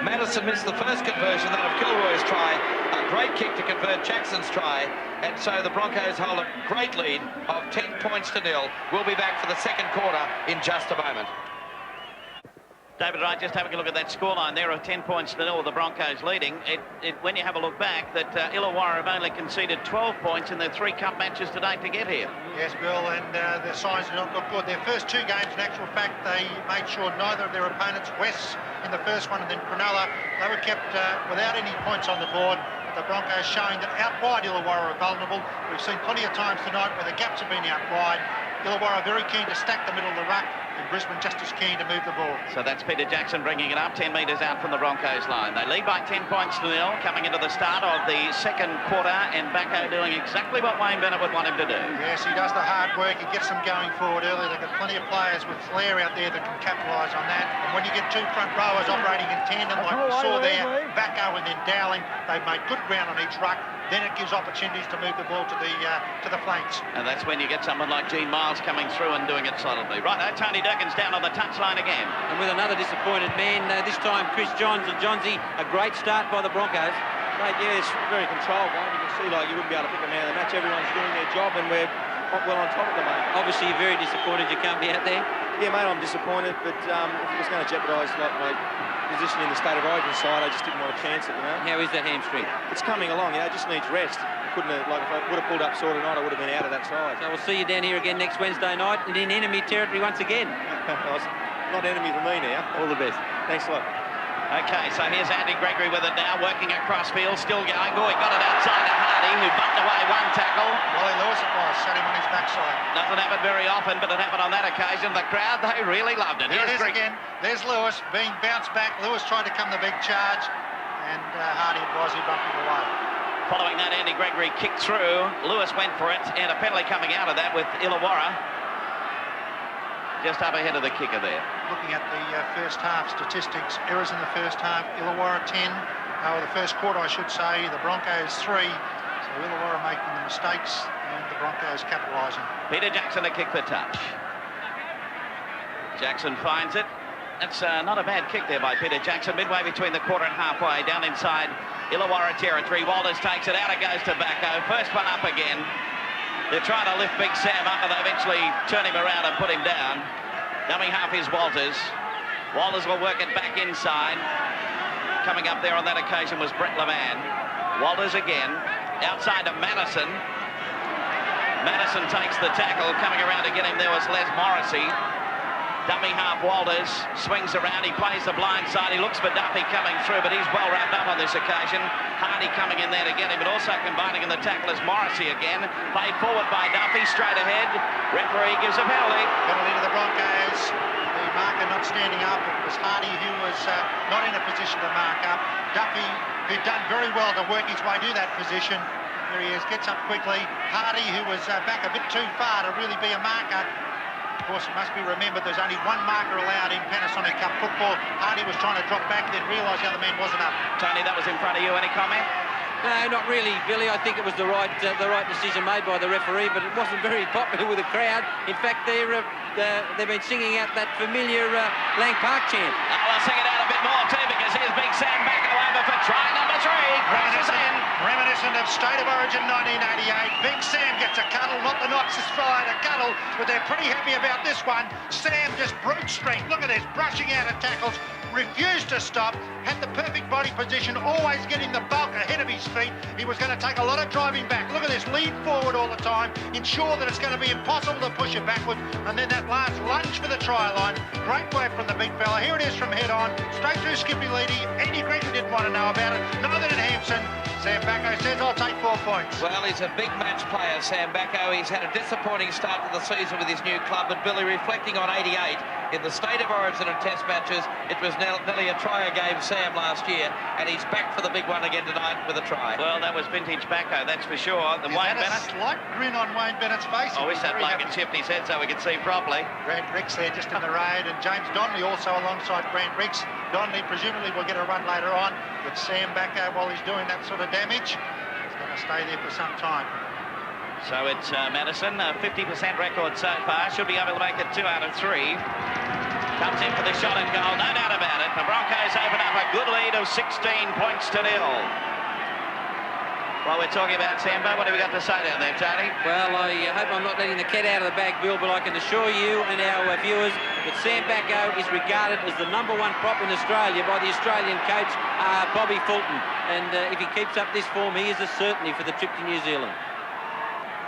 Madison missed the first conversion, that of Kilroy's try. A great kick to convert Jackson's try. And so the Broncos hold a great lead of 10 points to nil. We'll be back for the second quarter in just a moment. David Wright, just having a look at that scoreline there of 10 points to nil with the Broncos leading. When you have a look back, that Illawarra have only conceded 12 points in their 3 cup matches to date to get here. Yes, Bill, and the signs do not look good. Their first 2 games, in actual fact, they made sure neither of their opponents, West in the first one and then Cronulla, they were kept without any points on the board. The Broncos showing that out wide Illawarra are vulnerable. We've seen plenty of times tonight where the gaps have been out wide. Illawarra very keen to stack the middle of the ruck. and Brisbane just as keen to move the ball. So that's Peter Jackson bringing it up 10 metres out from the Broncos line. They lead by 10 points to nil coming into the start of the second quarter, and Bacco doing exactly what Wayne Bennett would want him to do. Yes, he does the hard work. He gets them going forward early. They've got plenty of players with flair out there that can capitalise on that. And when you get two front rowers operating in tandem like we saw there, Bacco and then Dowling, they've made good ground on each ruck. Then it gives opportunities to move the ball to the flanks. And that's when you get someone like Gene Miles coming through and doing it solidly. Right, Tony Durkin's down on the touchline again. And with another disappointed man, this time Chris Johns and Johnsy, a great start by the Broncos. Mate, yeah, it's very controlled, mate. You can see, like, you wouldn't be able to pick a man of the match. Everyone's doing their job, and we're well on top of the moment. Obviously, you're very disappointed you can't be out there. Yeah, mate, I'm disappointed, but if it was going to jeopardise, like, my position in the State of Origin side, I just didn't want to chance it, you know. How is that hamstring? It's coming along, you know, it just needs rest. Couldn't have, like, if I would have pulled up sort of night, I would have been out of that side. So we'll see you down here again next Wednesday night and in enemy territory once again. Not enemy for me now. All the best. Thanks a lot. Okay, so here's Andy Gregory with it now, working across field, still going. Oh, he got it outside to Hardy, who bumped away one tackle. Wally Lewis it was, set him on his backside. Doesn't happen very often, but it happened on that occasion. The crowd, they really loved it. There it is again. There's Lewis being bounced back. Lewis tried to come the big charge, and Hardy it was, he bumped him away. Following that, Andy Gregory kicked through. Lewis went for it, and a penalty coming out of that with Illawarra just up ahead of the kicker there. Looking at the first half statistics, errors in the first half, Illawarra 10, or the first quarter I should say, the Broncos 3. So Illawarra making the mistakes and the Broncos capitalising. Peter Jackson to kick the touch. Jackson finds it. That's not a bad kick there by Peter Jackson, midway between the quarter and halfway, down inside Illawarra territory. Walters takes it out, it goes to Bacco. First one up again. They're trying to lift Big Sam up, and they eventually turn him around and put him down. Dummy half is Walters. Walters will work it back inside. Coming up there on that occasion was Brett Levan. Walters again, outside to Madison. Madison takes the tackle. Coming around to get him there was Les Morrissey. Dummy half Walters swings around, he plays the blind side, he looks for Duffy coming through, but he's well wrapped up on this occasion. Hardy coming in there to get him, but also combining in the tackle is Morrissey again. Played forward by Duffy, straight ahead. Referee gives a penalty. Penalty to the Broncos. The marker not standing up. It was Hardy who was not in a position to mark up. Duffy, who'd done very well to work his way to that position. There he is, gets up quickly. Hardy, who was back a bit too far to really be a marker. Of course, it must be remembered there's only one marker allowed in Panasonic Cup football. Hardy was trying to drop back, then realised the other man wasn't up. Tony, that was in front of you. Any comment? No, not really, Billy. I think it was the right decision made by the referee, but it wasn't very popular with the crowd. In fact, they've been singing out that familiar Lang Park chant. I'll sing it out a bit more too, because here's Big Sam Bacco over for try number 3. Crosses in. Reminiscent of State of Origin 1988. Big Sam gets a cuddle, not the Knox's fly, a cuddle, but they're pretty happy about this one. Sam just brute strength. Look at this, brushing out of tackles, refused to stop, had the perfect body position, always getting the bulk ahead of his feet. He was going to take a lot of driving back. Look at this, lead forward all the time, ensure that it's going to be impossible to push it backward, and then that last lunge for the try line. Great work from the big fella. Here it is from head on, straight through Skippy Leedy. Andy Gregory didn't want to know about it, neither did Hampson. Sam Bacco says, I'll take 4 points. Well, he's a big match player, Sam Bacco. He's had a disappointing start to the season with his new club, but Billy, reflecting on 88, in the State of Origin and Test matches, it was nearly a try a game, Sam, last year, and he's back for the big one again tonight with a try. Well, that was vintage Bacco, that's for sure. The Wayne Bennett. A slight grin on Wayne Bennett's face. I wish that bloke had shift his head so we could see properly. Grant Ricks there just in the raid, and James Donnelly also alongside Grant Ricks. Donnelly presumably will get a run later on, but Sam Bacco, while he's doing that sort of damage, is going to stay there for some time. So it's Madison, 50% record so far. Should be able to make it 2 out of 3. Comes in for the shot and goal, no doubt about it. The Broncos open up a good lead of 16 points to 0. While we're talking about Sambo, what have we got to say down there, Tony? Well, I hope I'm not letting the cat out of the bag, Bill, but I can assure you and our viewers that Sam Bacco is regarded as the #1 prop in Australia by the Australian coach, Bobby Fulton. And if he keeps up this form, he is a certainty for the trip to New Zealand.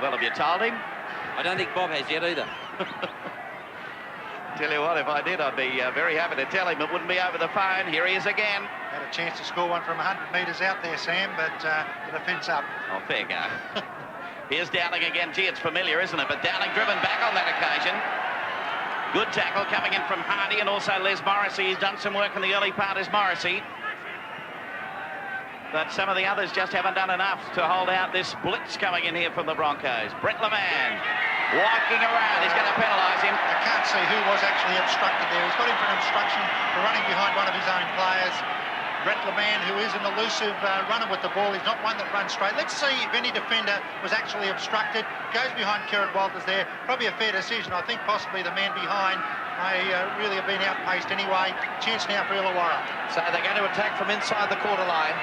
Well, have you told him? I don't think Bob has yet either. Tell you what, if I did, I'd be very happy to tell him. It wouldn't be over the phone. Here he is again. Had a chance to score one from 100 metres out there, Sam, but the defence up. Oh, fair go. Here's Dowling again. Gee, it's familiar, isn't it? But Dowling driven back on that occasion. Good tackle coming in from Hardy and also Les Morrissey. He's done some work in the early part as Morrissey. But some of the others just haven't done enough to hold out this blitz coming in here from the Broncos. Brett LeMan walking around. He's going to penalise him. I can't see who was actually obstructed there. He's got him for an obstruction for running behind one of his own players. Brett LeMan, who is an elusive runner with the ball. He's not one that runs straight. Let's see if any defender was actually obstructed. Goes behind Kieran Walters there. Probably a fair decision. I think possibly the man behind may really have been outpaced anyway. Chance now for Illawarra. So they're going to attack from inside the quarter line.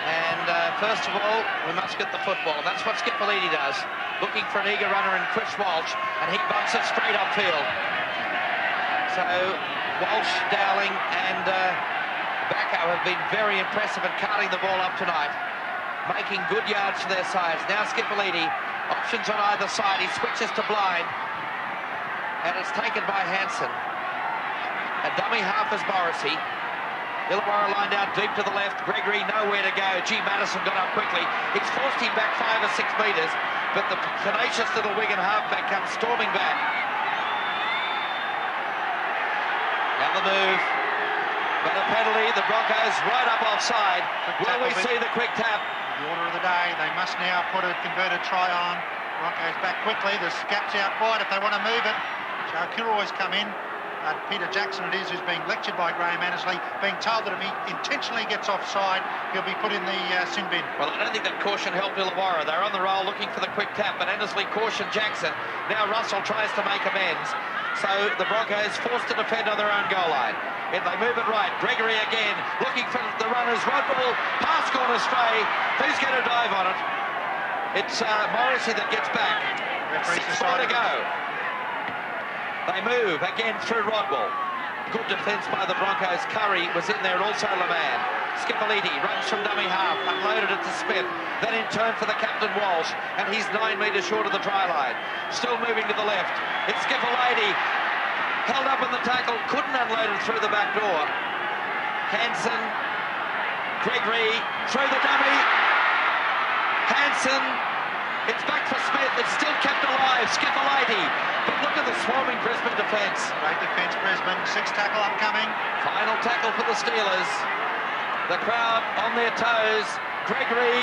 And first of all, we must get the football. And that's what Skipper Leedy does. Looking for an eager runner in Chris Walsh. And he bumps it straight upfield. So Walsh, Dowling and Backo have been very impressive at carting the ball up tonight, making good yards to their sides. Now Skipper Leedy, options on either side. He switches to blind, and it's taken by Hansen. A dummy half is Morrissey. Illawarra lined out deep to the left. Gregory nowhere to go. G. Madison got up quickly. He's forced him back 5 or 6 metres, but the tenacious little Wigan halfback comes storming back. Now the move. But a penalty, the Broncos right up offside. Will we see the quick tap? The order of the day, they must now put a converted try on. Broncos back quickly, there's gaps out wide if they want to move it. Joe Kilroy's come in. Peter Jackson it is who's being lectured by Graham Annesley, being told that if he intentionally gets offside, he'll be put in the sin bin. Well, I don't think that caution helped Illawarra. They're on the roll looking for the quick tap, but Annesley cautioned Jackson. Now Russell tries to make amends. So the Broncos forced to defend on their own goal line. If they move it right, Gregory again, looking for the runners. Rodwell, pass gone astray. Who's going to dive on it? It's Morrissey that gets back. 6 more to go. They move again through Rodwell. Good defence by the Broncos. Curry was in there, also LeMan. Skipper-Leedy runs from dummy half, unloaded it to Smith. Then in turn for the captain Walsh, and he's 9 metres short of the try line. Still moving to the left. It's Skipper-Leedy. Held up in the tackle, couldn't unload it through the back door. Hansen, Gregory, through the dummy. Hansen, it's back for Smith, it's still kept alive, Skipper-Leedy. But look at the swarming Brisbane defence. Great defence, Brisbane, 6 tackle upcoming. Final tackle for the Steelers. The crowd on their toes. Gregory,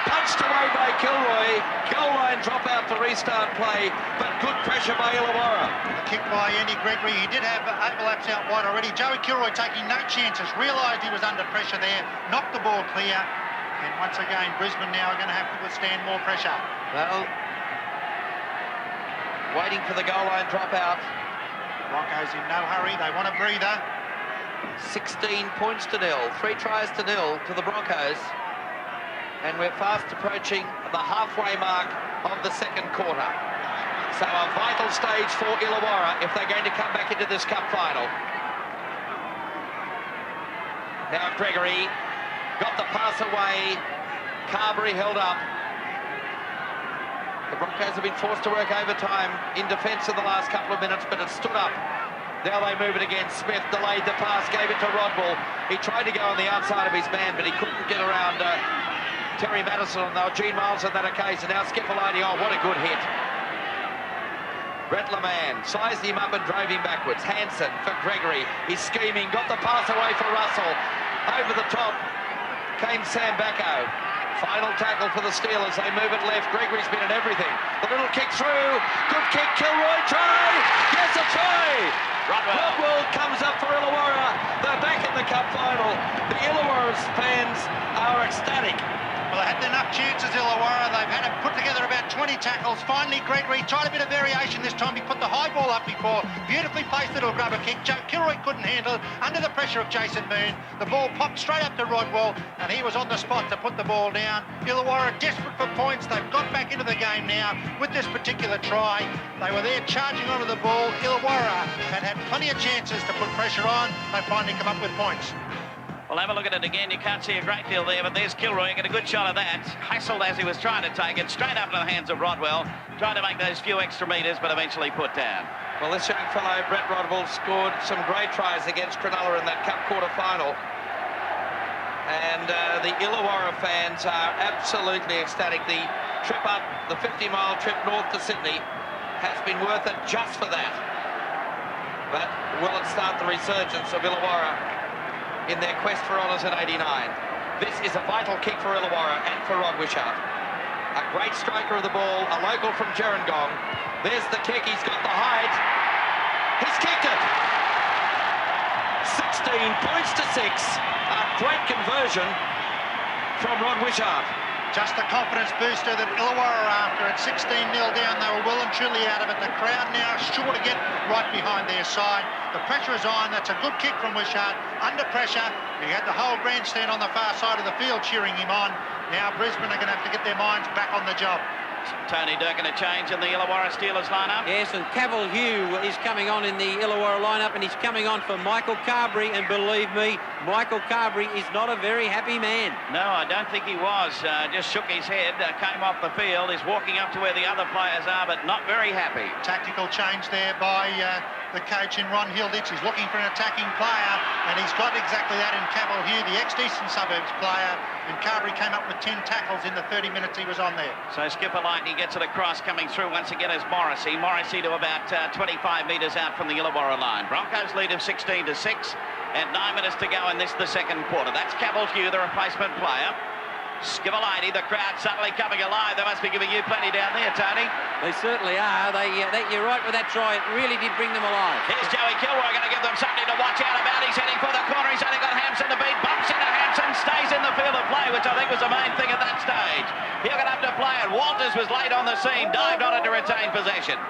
punched away by Kilroy. Goal line drop out to restart play, but good pressure by Illawarra. The kick by Andy Gregory. He did have overlaps out wide already. Joey Kilroy taking no chances, realised he was under pressure there, knocked the ball clear, and once again Brisbane now are going to have to withstand more pressure. Well, waiting for the goal line drop out. Broncos in no hurry, they want a breather. 16 points to 0, 3 tries to 0 to the Broncos. And we're fast approaching the halfway mark of the second quarter. So a vital stage for Illawarra if they're going to come back into this cup final. Now Gregory got the pass away. Carberry held up. The Broncos have been forced to work overtime in defence in the last couple of minutes, but it stood up. Now they move it again. Smith delayed the pass, gave it to Rodwell. He tried to go on the outside of his man, but he couldn't get around Terry Madison and Gene Miles on that occasion. Now Skipper-Leedy, oh, what a good hit. Brett LeMan sized him up and drove him backwards. Hansen for Gregory. He's scheming, got the pass away for Russell. Over the top came Sam Backo. Final tackle for the Steelers. They move it left. Gregory's been in everything. The little kick through. Good kick. Kilroy try. Yes, a try. Rodwell comes up for Illawarra. They're back in the cup final. The Illawarra fans are ecstatic. Well, they had enough chances, Illawarra. They've had to put together about 20 tackles. Finally, Gregory tried a bit of variation this time. He put the high ball up before. Beautifully placed little grubber kick. Joe Kilroy couldn't handle it. Under the pressure of Jason Moon, the ball popped straight up to Rodwell, and he was on the spot to put the ball down. Illawarra desperate for points. They've got back into the game now with this particular try. They were there charging onto the ball. Illawarra had plenty of chances to put pressure on. They finally come up with points. We'll have a look at it again. You can't see a great deal there, but there's Kilroy. Get a good shot of that. Hassled as he was trying to take it straight up to the hands of Rodwell. Trying to make those few extra metres, but eventually put down. Well, this young fellow, Brett Rodwell, scored some great tries against Cronulla in that cup quarter-final. And the Illawarra fans are absolutely ecstatic. The trip up, the 50-mile trip north to Sydney, has been worth it just for that. But will it start the resurgence of Illawarra in their quest for honours at 89? This is a vital kick for Illawarra and for Rod Wishart. A great striker of the ball, a local from Gerringong. There's the kick, he's got the height. He's kicked it. 16 points to 6. A great conversion from Rod Wishart. Just the confidence booster that Illawarra are after. At 16-0 down, they were well and truly out of it. The crowd now sure to get right behind their side. The pressure is on. That's a good kick from Wishart. Under pressure. He had the whole grandstand on the far side of the field cheering him on. Now Brisbane are going to have to get their minds back on the job. Tony Durkin, a change in the Illawarra Steelers lineup. Yes, and Cavill Hugh is coming on in the Illawarra lineup, and he's coming on for Michael Carberry, and believe me, Michael Carberry is not a very happy man. No, I don't think he was. Just shook his head, came off the field. He's walking up to where the other players are, but not very happy. Tactical change there by the coach in Ron Hilditch. He's looking for an attacking player, and he's got exactly that in Cavill Hugh, the ex-Eastern Suburbs player, and Carberry came up with 10 tackles in the 30 minutes he was on there. So Skipper Lightning gets it across, coming through once again as Morrissey. Morrissey to about 25 metres out from the Illawarra line. Broncos lead of 16-6, and 9 minutes to go in the second quarter. That's Cavill Hugh, the replacement player. Skipper Lightning, the crowd suddenly coming alive. They must be giving you plenty down there, Tony. They certainly are. You're right with that try. It really did bring them alive. Here's Joey Kilroy going to give them something to watch out about. He's heading for the corner. He's only got Hampson to beat. Bumps into Hampson, stays in the field of play, which I think was the main thing at that stage. He'll get up to play it. Walters was late on the scene, dived on it to retain possession.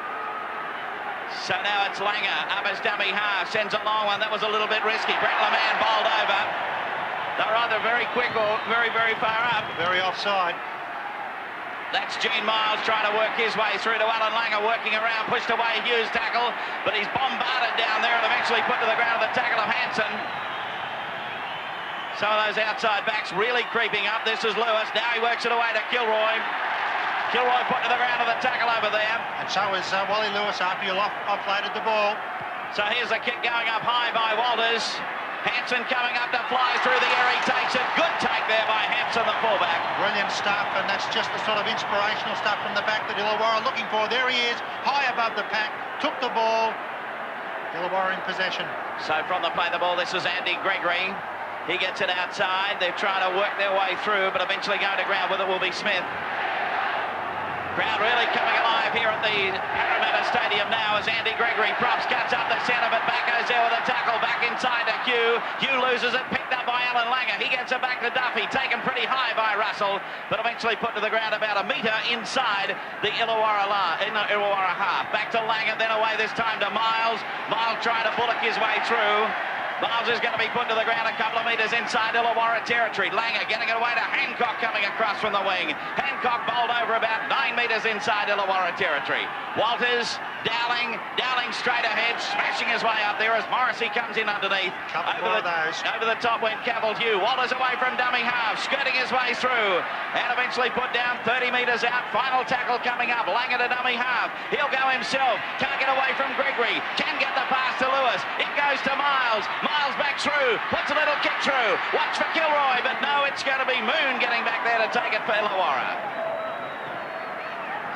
So now it's Langer, up as dummy half, sends a long one. That was a little bit risky. Brett LeMan bowled over. They're either very quick or very, very far up. Very offside. That's Gene Miles trying to work his way through to Alan Langer, working around, pushed away Hughes' tackle, but he's bombarded down there and eventually put to the ground the tackle of Hanson. Some of those outside backs really creeping up. This is Lewis. Now he works it away to Kilroy. Kilroy put to the ground of the tackle over there. And so is Wally Lewis after you offloaded the ball. So here's a kick going up high by Walters. Hanson coming up to fly through the air. He takes it. Good take there by Hanson, the fullback. Brilliant stuff, and that's just the sort of inspirational stuff from the back that Illawarra are looking for. There he is, high above the pack, took the ball. Illawarra in possession. So from the play the ball, this is Andy Gregory. He gets it outside. They're trying to work their way through, but eventually going to ground with it will be Smith. Crowd really coming alive here at the Parramatta Stadium now as Andy Gregory props, cuts up the centre, but back goes there with a tackle, back inside to Hugh. Hugh loses it, picked up by Alan Langer. He gets it back to Duffy, taken pretty high by Russell, but eventually put to the ground about a metre inside the Illawarra half. Back to Langer, then away this time to Miles. Miles trying to bullock his way through. Miles is going to be put to the ground a couple of metres inside Illawarra territory. Langer getting it away to Hancock coming across from the wing. Hancock bowled over about 9 metres inside Illawarra territory. Walters, Dowling straight ahead, smashing his way up there as Morrissey comes in underneath. Over the top went Cavill Hugh. Walters away from dummy half, skirting his way through, and eventually put down 30 metres out. Final tackle coming up. Langer to dummy half. He'll go himself. Can't get away from Gregory. Can get the pass to Lewis. It goes to Miles. Miles back through. Puts a little kick through. Watch for Kilroy, but no, it's going to be Moon getting back there to take it for Illawarra.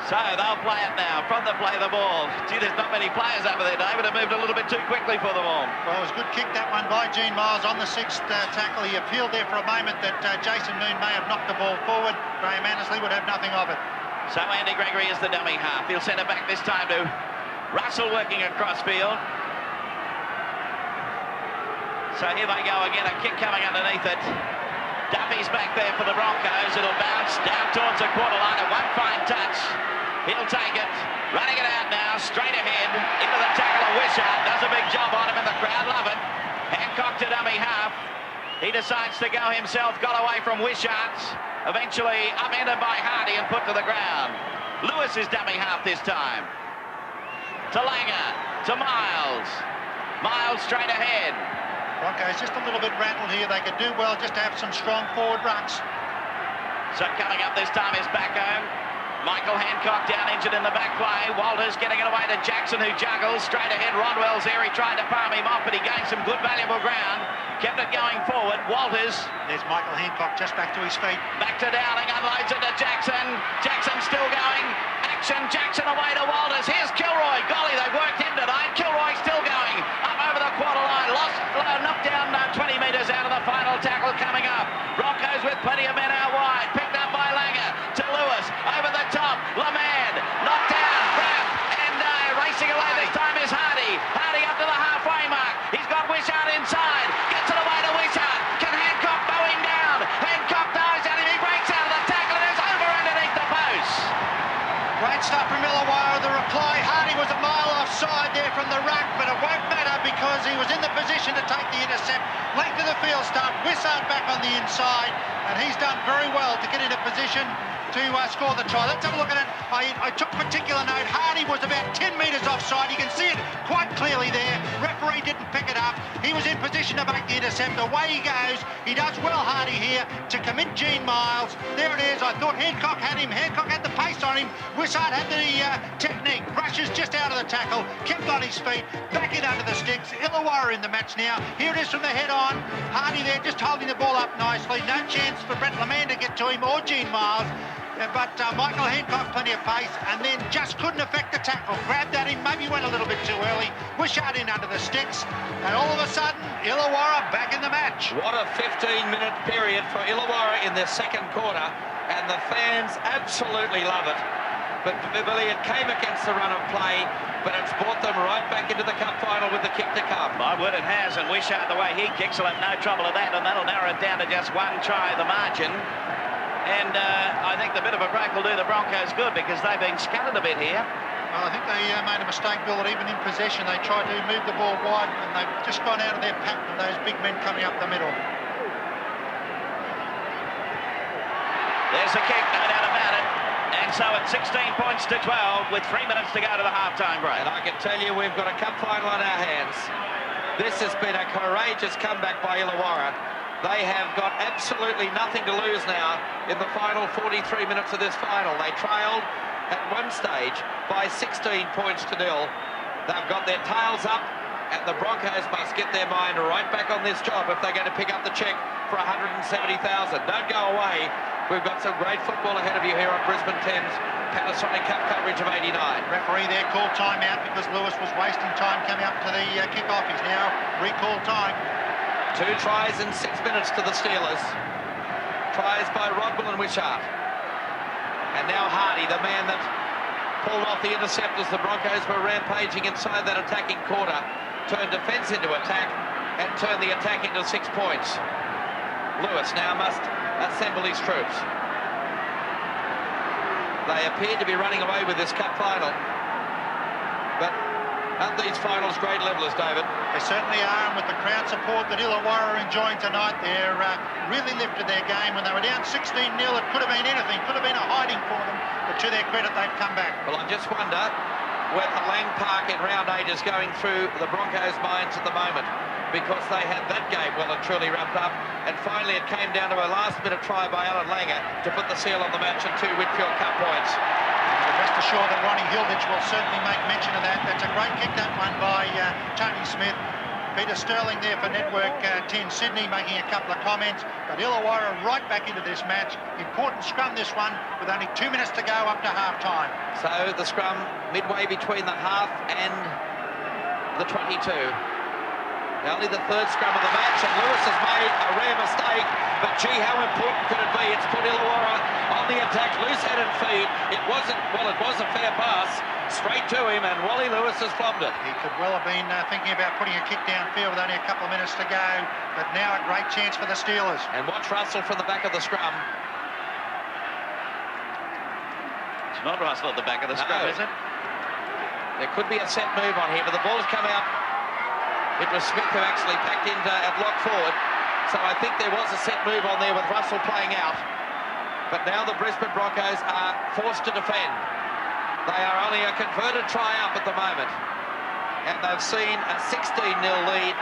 So they'll play it now. From the play the ball. Gee, there's not many players over there, David. It moved a little bit too quickly for them all. Well, it was a good kick, that one by Gene Miles on the sixth tackle. He appealed there for a moment that Jason Moon may have knocked the ball forward. Graham Annesley would have nothing of it. So Andy Gregory is the dummy half. He'll send it back this time to Russell working across field. So here they go again. A kick coming underneath it. Duffy's back there for the Broncos. It'll bounce down towards the quarter line. It won't find touch. He'll take it. Running it out now. Straight ahead. Into the tackle of Wishart. Does a big job on him and the crowd love it. Hancock to dummy half. He decides to go himself. Got away from Wishart. Eventually upended by Hardy and put to the ground. Lewis is dummy half this time. To Langer. To Miles. Miles straight ahead. Broncos just a little bit rattled here. They could do well just to have some strong forward runs. So coming up this time is Backo. Michael Hancock down injured in the back play. Walters getting it away to Jackson, who juggles. Straight ahead, Rodwell's there. He tried to palm him off, but he gained some good valuable ground. Kept it going forward. Walters. There's Michael Hancock just back to his feet. Back to Dowling, unloads it to Jackson. Jackson still going. Jackson away to Walters. Here's Kilroy. Golly, they've worked him tonight. Kilroy still going up over the quarter line. Knocked down 20 metres out of the final tackle coming up. Broncos with plenty of men out wide. Picked up by Langer to Lewis. Over the top. Lamand knocked down. Grab. And racing away this time is Hardy. Hardy up to the halfway mark. He's got Wishart inside. Gets it away to Wishart. Can Hancock bow him down? Hancock dives at him. He breaks out of the tackle and is over underneath the post. Great stuff from Illawarra. The reply, Hardy was a mile offside there from the ruck, but it won't matter because he was in the position to take the intercept. Length of the field start, Wishart back on the inside, and he's done very well to get into position to score the try. Let's have a look at it. I took particular note. Hardy was about 10 metres offside. You can see it quite clearly there. Referee didn't pick it up. He was in position to make the intercept. Away he goes. He does well, Hardy, here to commit Gene Miles. There it is. I thought Hancock had him. Hancock had the pace on him. Wishart had the technique. Rushes just out of the tackle. Kept on his feet. Back in under the sticks. Illawarra in the match now. Here it is from the head on. Hardy there just holding the ball up nicely. No chance for Brett Lamand to get to him or Gene Miles. But Michael Hancock, plenty of pace, and then just couldn't affect the tackle. Grabbed at him, maybe went a little bit too early. Wishart in under the sticks, and all of a sudden, Illawarra back in the match. What a 15-minute period for Illawarra in their second quarter, and the fans absolutely love it. But Billy, it came against the run of play, but it's brought them right back into the cup final with the kick to come. My word, it has, and Wishart, the way he kicks, will have no trouble at that, and that'll narrow it down to just one try, the margin. And I think the bit of a break will do the Broncos good because they've been scattered a bit here. Well, I think they made a mistake, Bill, that even in possession they tried to move the ball wide and they've just gone out of their pattern of those big men coming up the middle. There's the kick, no doubt about it. And so it's 16 points to 12 with 3 minutes to go to the halftime break. And I can tell you we've got a cup final on our hands. This has been a courageous comeback by Illawarra. They have got absolutely nothing to lose now in the final 43 minutes of this final. They trailed at one stage by 16 points to 0. They've got their tails up, and the Broncos must get their mind right back on this job if they're going to pick up the cheque for 170,000. Don't go away. We've got some great football ahead of you here on Brisbane 10's Panasonic Cup coverage of 89. Referee there called time out because Lewis was wasting time coming up to the kick-off. He's now recalled time. 2 tries in 6 minutes to the Steelers. Tries by Rodwell and Wishart. And now Hardy, the man that pulled off the intercept as the Broncos were rampaging inside that attacking quarter, turned defence into attack and turned the attack into 6 points. Lewis now must assemble his troops. They appear to be running away with this cup final. But aren't these finals great levellers, David? They certainly are, and with the crowd support that Illawarra are enjoying tonight, they're really lifted their game. When they were down 16-0, it could have been anything, could have been a hiding for them, but to their credit, they've come back. Well, I just wonder whether Lang Park in round 8 is going through the Broncos' minds at the moment, because they had that game well and truly wrapped up, and finally it came down to a last-minute try by Alan Langer to put the seal on the match and 2 Whitfield Cup points. Rest assured that Ronnie Hilditch will certainly make mention of that. That's a great kick, that one by Tony Smith. Peter Sterling there for Network 10 Sydney making a couple of comments. But Illawarra right back into this match. Important scrum this one with only 2 minutes to go up to half-time. So the scrum midway between the half and the 22. Only the 3rd scrum of the match, and Lewis has made a rare mistake, but gee, how important could it be? It's put Illawarra on the attack, loose-headed feet. It was a fair pass straight to him, and Wally Lewis has plumbed it. He could well have been thinking about putting a kick downfield with only a couple of minutes to go, but now a great chance for the Steelers. And watch Russell from the back of the scrum. It's not Russell at the back of the scrum, is it? There could be a set move on here, but the ball's come out. It was Smith who actually packed into at lock forward. So I think there was a set move on there with Russell playing out. But now the Brisbane Broncos are forced to defend. They are only a converted try up at the moment. And they've seen a 16-0 lead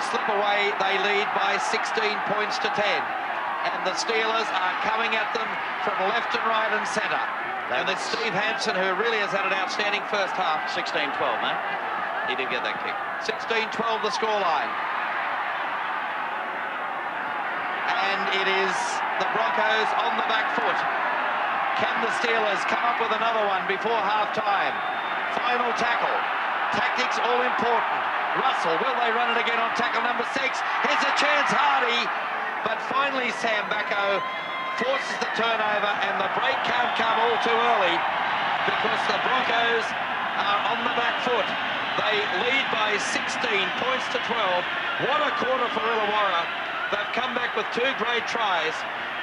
slip away. They lead by 16 points to 10. And the Steelers are coming at them from left and right and centre. And it's Steve Hansen who really has had an outstanding first half. 16-12, mate. He did get that kick. 16-12 the scoreline. And it is the Broncos on the back foot. Can the Steelers come up with another one before half-time? Final tackle. Tactics all important. Russell, will they run it again on tackle number 6? Here's a chance, Hardy. But finally, Sam Backo forces the turnover, and the break can't come all too early because the Broncos are on the back foot. They lead by 16 points to 12. What a quarter for Illawarra. They've come back with 2 great tries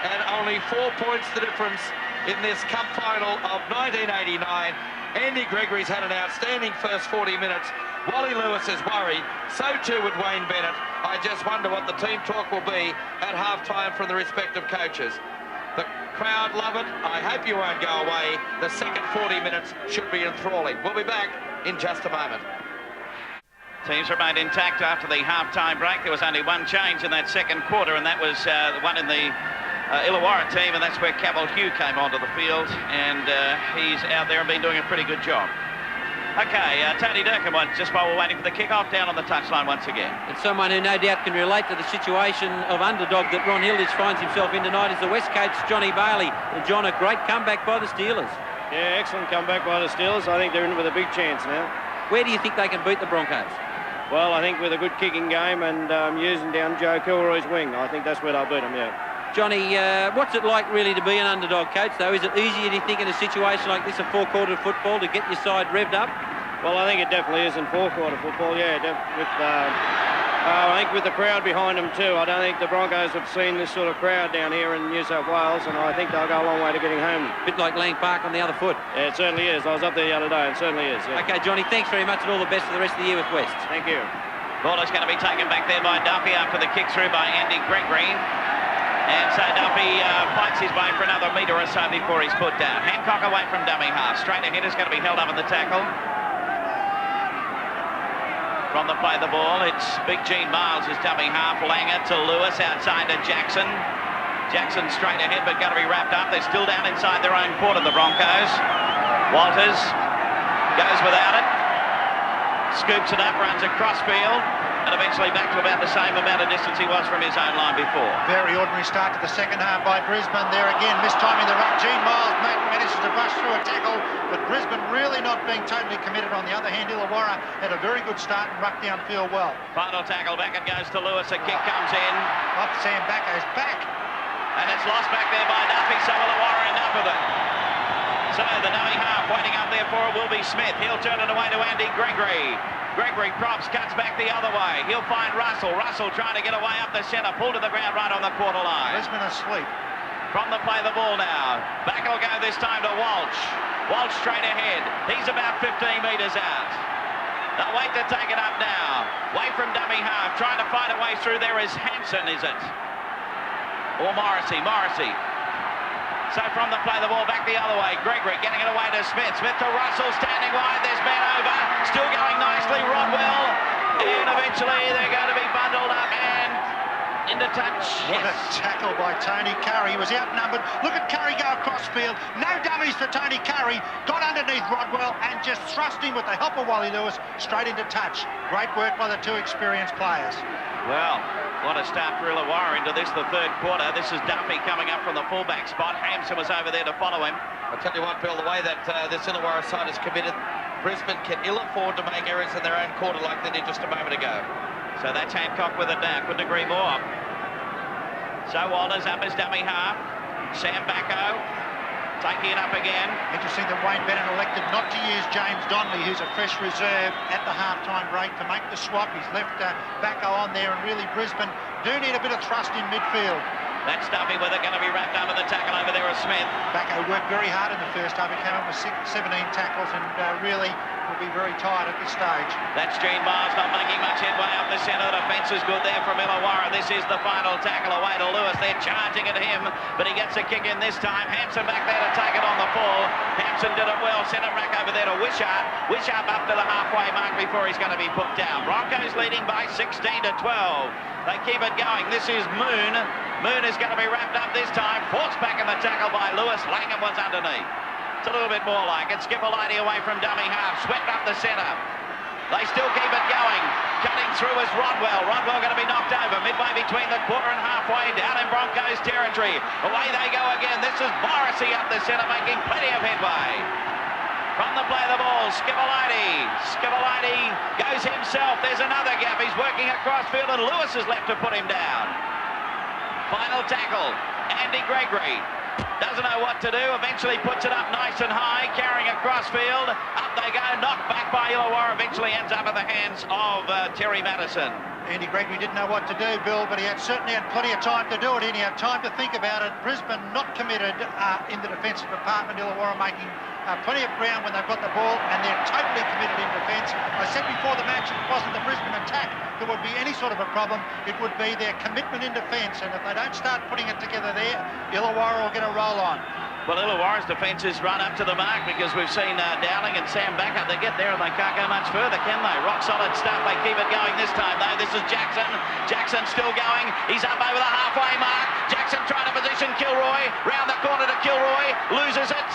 and only 4 points the difference in this cup final of 1989. Andy Gregory's had an outstanding first 40 minutes. Wally Lewis is worried. So too with Wayne Bennett. I just wonder what the team talk will be at half-time from the respective coaches. The crowd love it. I hope you won't go away. The second 40 minutes should be enthralling. We'll be back in just a moment. Teams remained intact after the half-time break. There was only one change in that second quarter, and that was the one in the Illawarra team, and that's where Cavill Hugh came onto the field, and he's out there and been doing a pretty good job. Okay, Tony Durkin, just while we're waiting for the kick-off, down on the touchline once again. And someone who no doubt can relate to the situation of underdog that Ron Hilditch finds himself in tonight is the West Coast Johnny Bailey. And John, a great comeback by the Steelers. Yeah, excellent comeback by the Steelers. I think they're in with a big chance now. Where do you think they can beat the Broncos? Well, I think with a good kicking game and using down Joe Kilroy's wing, I think that's where they'll beat them, yeah. Johnny, what's it like really to be an underdog coach, though? Is it easier, do you think, in a situation like this, a four-quarter football, to get your side revved up? Well, I think it definitely is in four-quarter football, yeah. I think with the crowd behind them, too. I don't think the Broncos have seen this sort of crowd down here in New South Wales, and I think they'll go a long way to getting home. A bit like Lang Park on the other foot. Yeah, it certainly is. I was up there the other day, and it certainly is, yeah. OK, Johnny, thanks very much, and all the best for the rest of the year with West. Thank you. Ball is going to be taken back there by Duffy after the kick through by Andy Gregory. And so Duffy fights his way for another metre or so before he's put down. Hancock away from dummy half. Straight ahead is going to be held up in the tackle. From the play the ball, it's Big Gene Miles, his dummy half. Langer to Lewis, outside to Jackson. Jackson straight ahead, but going to be wrapped up. They're still down inside their own quarter, the Broncos. Walters goes without it. Scoops it up, runs across field, and eventually back to about the same amount of distance he was from his own line before. Very ordinary start to the second half by Brisbane. There again, mistiming the ruck. Gene Miles manages to bust through a tackle, but Brisbane really not being totally committed. On the other hand, Illawarra had a very good start and rucked downfield well. Final tackle, back it goes to Lewis. A kick comes in. Up Sam Backo's back. And it's lost back there by Duffy, so Illawarra end up with it. So the dummy half waiting up there for it will be Smith. He'll turn it away to Andy Gregory. Gregory props, cuts back the other way. He'll find Russell. Russell trying to get away up the centre. Pulled to the ground right on the quarter line. Brisbane asleep. From the play the ball now. Back will go this time to Walsh. Walsh straight ahead. He's about 15 metres out. They'll wait to take it up now. Way from dummy half. Trying to find a way through there is Hanson, is it? Or Morrissey. Morrissey. So from the play the ball back the other way. Gregory getting it away to Smith. Smith to Russell, standing wide. There's Ben over. Still going nicely. Rodwell. And eventually they're going to be bundled up and into touch. What a tackle by Tony Curry. He was outnumbered. Look at Curry go across field. No dummies for Tony Curry. Got underneath Rodwell and just thrust him with the help of Wally Lewis straight into touch. Great work by the two experienced players. Well, what a start for Illawarra into this, the third quarter. This is Duffy coming up from the fullback spot. Hampson was over there to follow him. I'll tell you what, Bill, the way that this Illawarra side is committed, Brisbane can ill afford to make errors in their own quarter like they did just a moment ago. So that's Hancock with it now. Couldn't agree more. So Walters up his dummy half. Sam Backo taking it up again. Interesting that Wayne Bennett elected not to use James Donnelly, who's a fresh reserve, at the half-time break to make the swap. He's left Backo on there, and really Brisbane do need a bit of thrust in midfield. That's Duffy with it, going to be wrapped up in the tackle over there with Smith. Backo worked very hard in the first half. He came up with 17 tackles and really will be very tired at this stage. That's Gene Miles not making much headway up the centre. The defence is good there from Illawarra. This is the final tackle away to Lewis. They're charging at him, but he gets a kick in this time. Hampson back there to take it on the full. Hampson did it well. Sent it back over there to Wishart. Wishart up to the halfway mark before he's going to be put down. Broncos leading by 16-12. They keep it going. This is Moon. Moon is going to be wrapped up this time. Forced back in the tackle by Lewis. Langham was underneath. It's a little bit more like it. Skipperlady away from dummy half. Swept up the centre. They still keep it going. Cutting through is Rodwell. Rodwell going to be knocked over midway between the quarter and halfway down in Broncos territory. Away they go again. This is Morrissey up the centre, making plenty of headway. From the play of the ball, Skivolati. Skivolati goes himself. There's another gap. He's working across field and Lewis is left to put him down. Final tackle, Andy Gregory. Doesn't know what to do. Eventually puts it up nice and high, carrying across field. Up they go, knocked back by Illawarra. Eventually ends up in the hands of Terry Madison. Andy Gregory didn't know what to do, Bill, but he certainly had plenty of time to do it, and he had time to think about it. Brisbane not committed in the defensive department. Illawarra making plenty of ground when they've got the ball, and they're totally committed in defence. I said before the match, it wasn't the Brisbane attack that would be any sort of a problem. It would be their commitment in defence, and if they don't start putting it together there, Illawarra will get a roll on. Well, Illawarra's defence has run up to the mark because we've seen Dowling and Sam Backer. They get there and they can't go much further, can they? Rock solid stuff. They keep it going this time, though. This is Jackson. Jackson still going. He's up over the halfway mark. Jackson trying to position Kilroy. Round the corner to Kilroy. Loses it.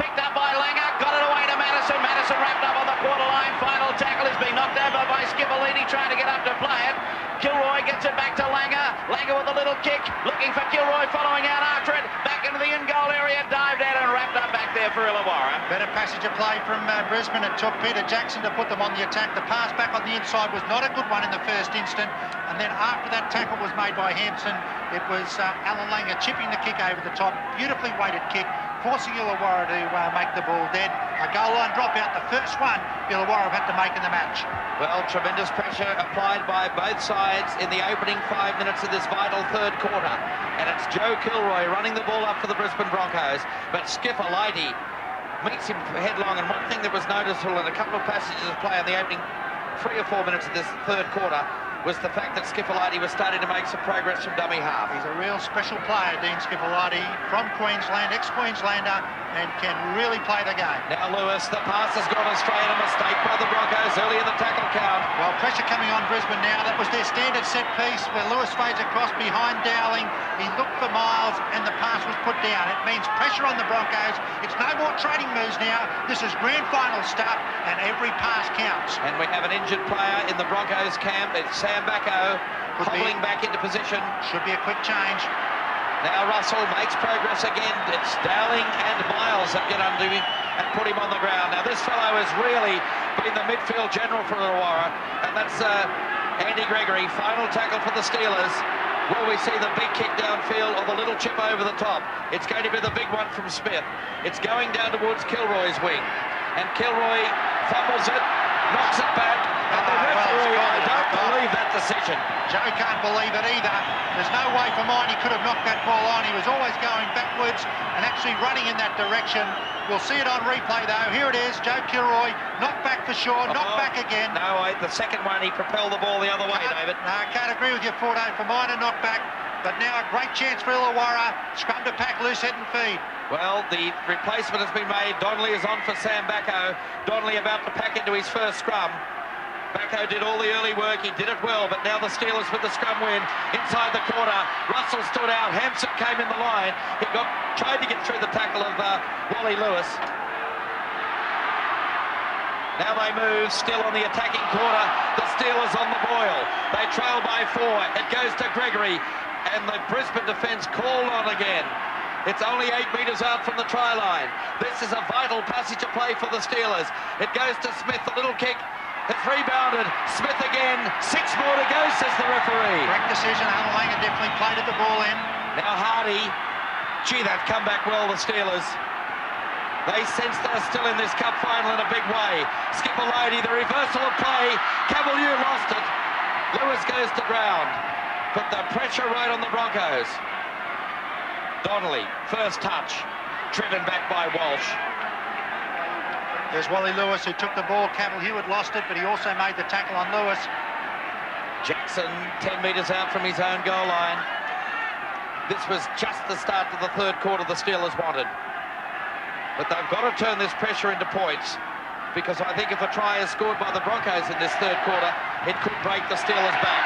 Picked up by Langer. Got it away to Madison. Madison wrapped up on the quarter line. Final tackle has been knocked over by Skivolini trying to get up to play it. Kilroy gets it back to Langer. Langer with a little kick. Looking for Kilroy, following out after it. Back into the in-goal area. Dived out and wrapped up back there for Illawarra. Better passage of play from Brisbane. It took Peter Jackson to put them on the attack. The pass back on the inside was not a good one in the first instant. And then after that tackle was made by Hampson, it was Alan Langer chipping the kick over the top. Beautifully weighted kick, forcing Illawarra to make the ball dead. A goal line dropout, the first one Illawarra have had to make in the match. Well, tremendous pressure applied by both sides in the opening 5 minutes of this vital third quarter. And it's Joe Kilroy running the ball up for the Brisbane Broncos. But Skivolati meets him headlong. And one thing that was noticeable in a couple of passages of play in the opening 3 or 4 minutes of this third quarter was the fact that Skivolati was starting to make some progress from dummy half. He's a real special player, Dean Skivolati, from Queensland, ex-Queenslander, and can really play the game. Now Lewis, the pass has gone astray, and a mistake by the Broncos early in the tackle count. Well, pressure coming on Brisbane now. That was their standard set piece where Lewis fades across behind Dowling. He looked for Miles, and the pass was put down. It means pressure on the Broncos. It's no more trading moves now. This is grand final stuff, and every pass counts. And we have an injured player in the Broncos camp. It's Sam Backo, hobbling back into position. Should be a quick change. Now Russell makes progress again. It's Dowling and Miles that get under him and put him on the ground. Now this fellow has really been the midfield general for Illawarra, and that's Andy Gregory. Final tackle for the Steelers. Will we see the big kick downfield or the little chip over the top? It's going to be the big one from Smith. It's going down towards Kilroy's wing, and Kilroy fumbles it, knocks it back, and the referee, I don't believe that decision. Joe can't believe it either. There's no way for mine he could have knocked that ball on. He was always going backwards and actually running in that direction. We'll see it on replay though. Here it is, Joe Kilroy, knocked back for sure, knocked back again. No, the second one he propelled the ball the other way, David. No, I can't agree with you, Fordo. For mine a knockback, but now a great chance for Illawarra. Scrum to pack, loose head and feed. Well, the replacement has been made. Donnelly is on for Sam Backo. Donnelly about to pack into his first scrum. Backo did all the early work, he did it well, but now the Steelers with the scrum win inside the corner. Russell stood out, Hampson came in the line. He tried to get through the tackle of Wally Lewis. Now they move, still on the attacking quarter. The Steelers on the boil. They trail by 4. It goes to Gregory, and the Brisbane defence called on again. It's only 8 metres out from the try line. This is a vital passage of play for the Steelers. It goes to Smith, the little kick. It's rebounded. Smith again. 6 more to go, says the referee. Correct decision. Alan Langer definitely played at the ball in. Now Hardy. Gee, they've come back well, the Steelers. They sense they're still in this cup final in a big way. Skivolati, the reversal of play. Cavalier lost it. Lewis goes to ground. Put the pressure right on the Broncos. Donnelly, first touch. Driven back by Walsh. There's Wally Lewis who took the ball. Cavill Hewitt lost it, but he also made the tackle on Lewis. Jackson 10 metres out from his own goal line. This was just the start to the third quarter the Steelers wanted. But they've got to turn this pressure into points, because I think if a try is scored by the Broncos in this third quarter, it could break the Steelers back.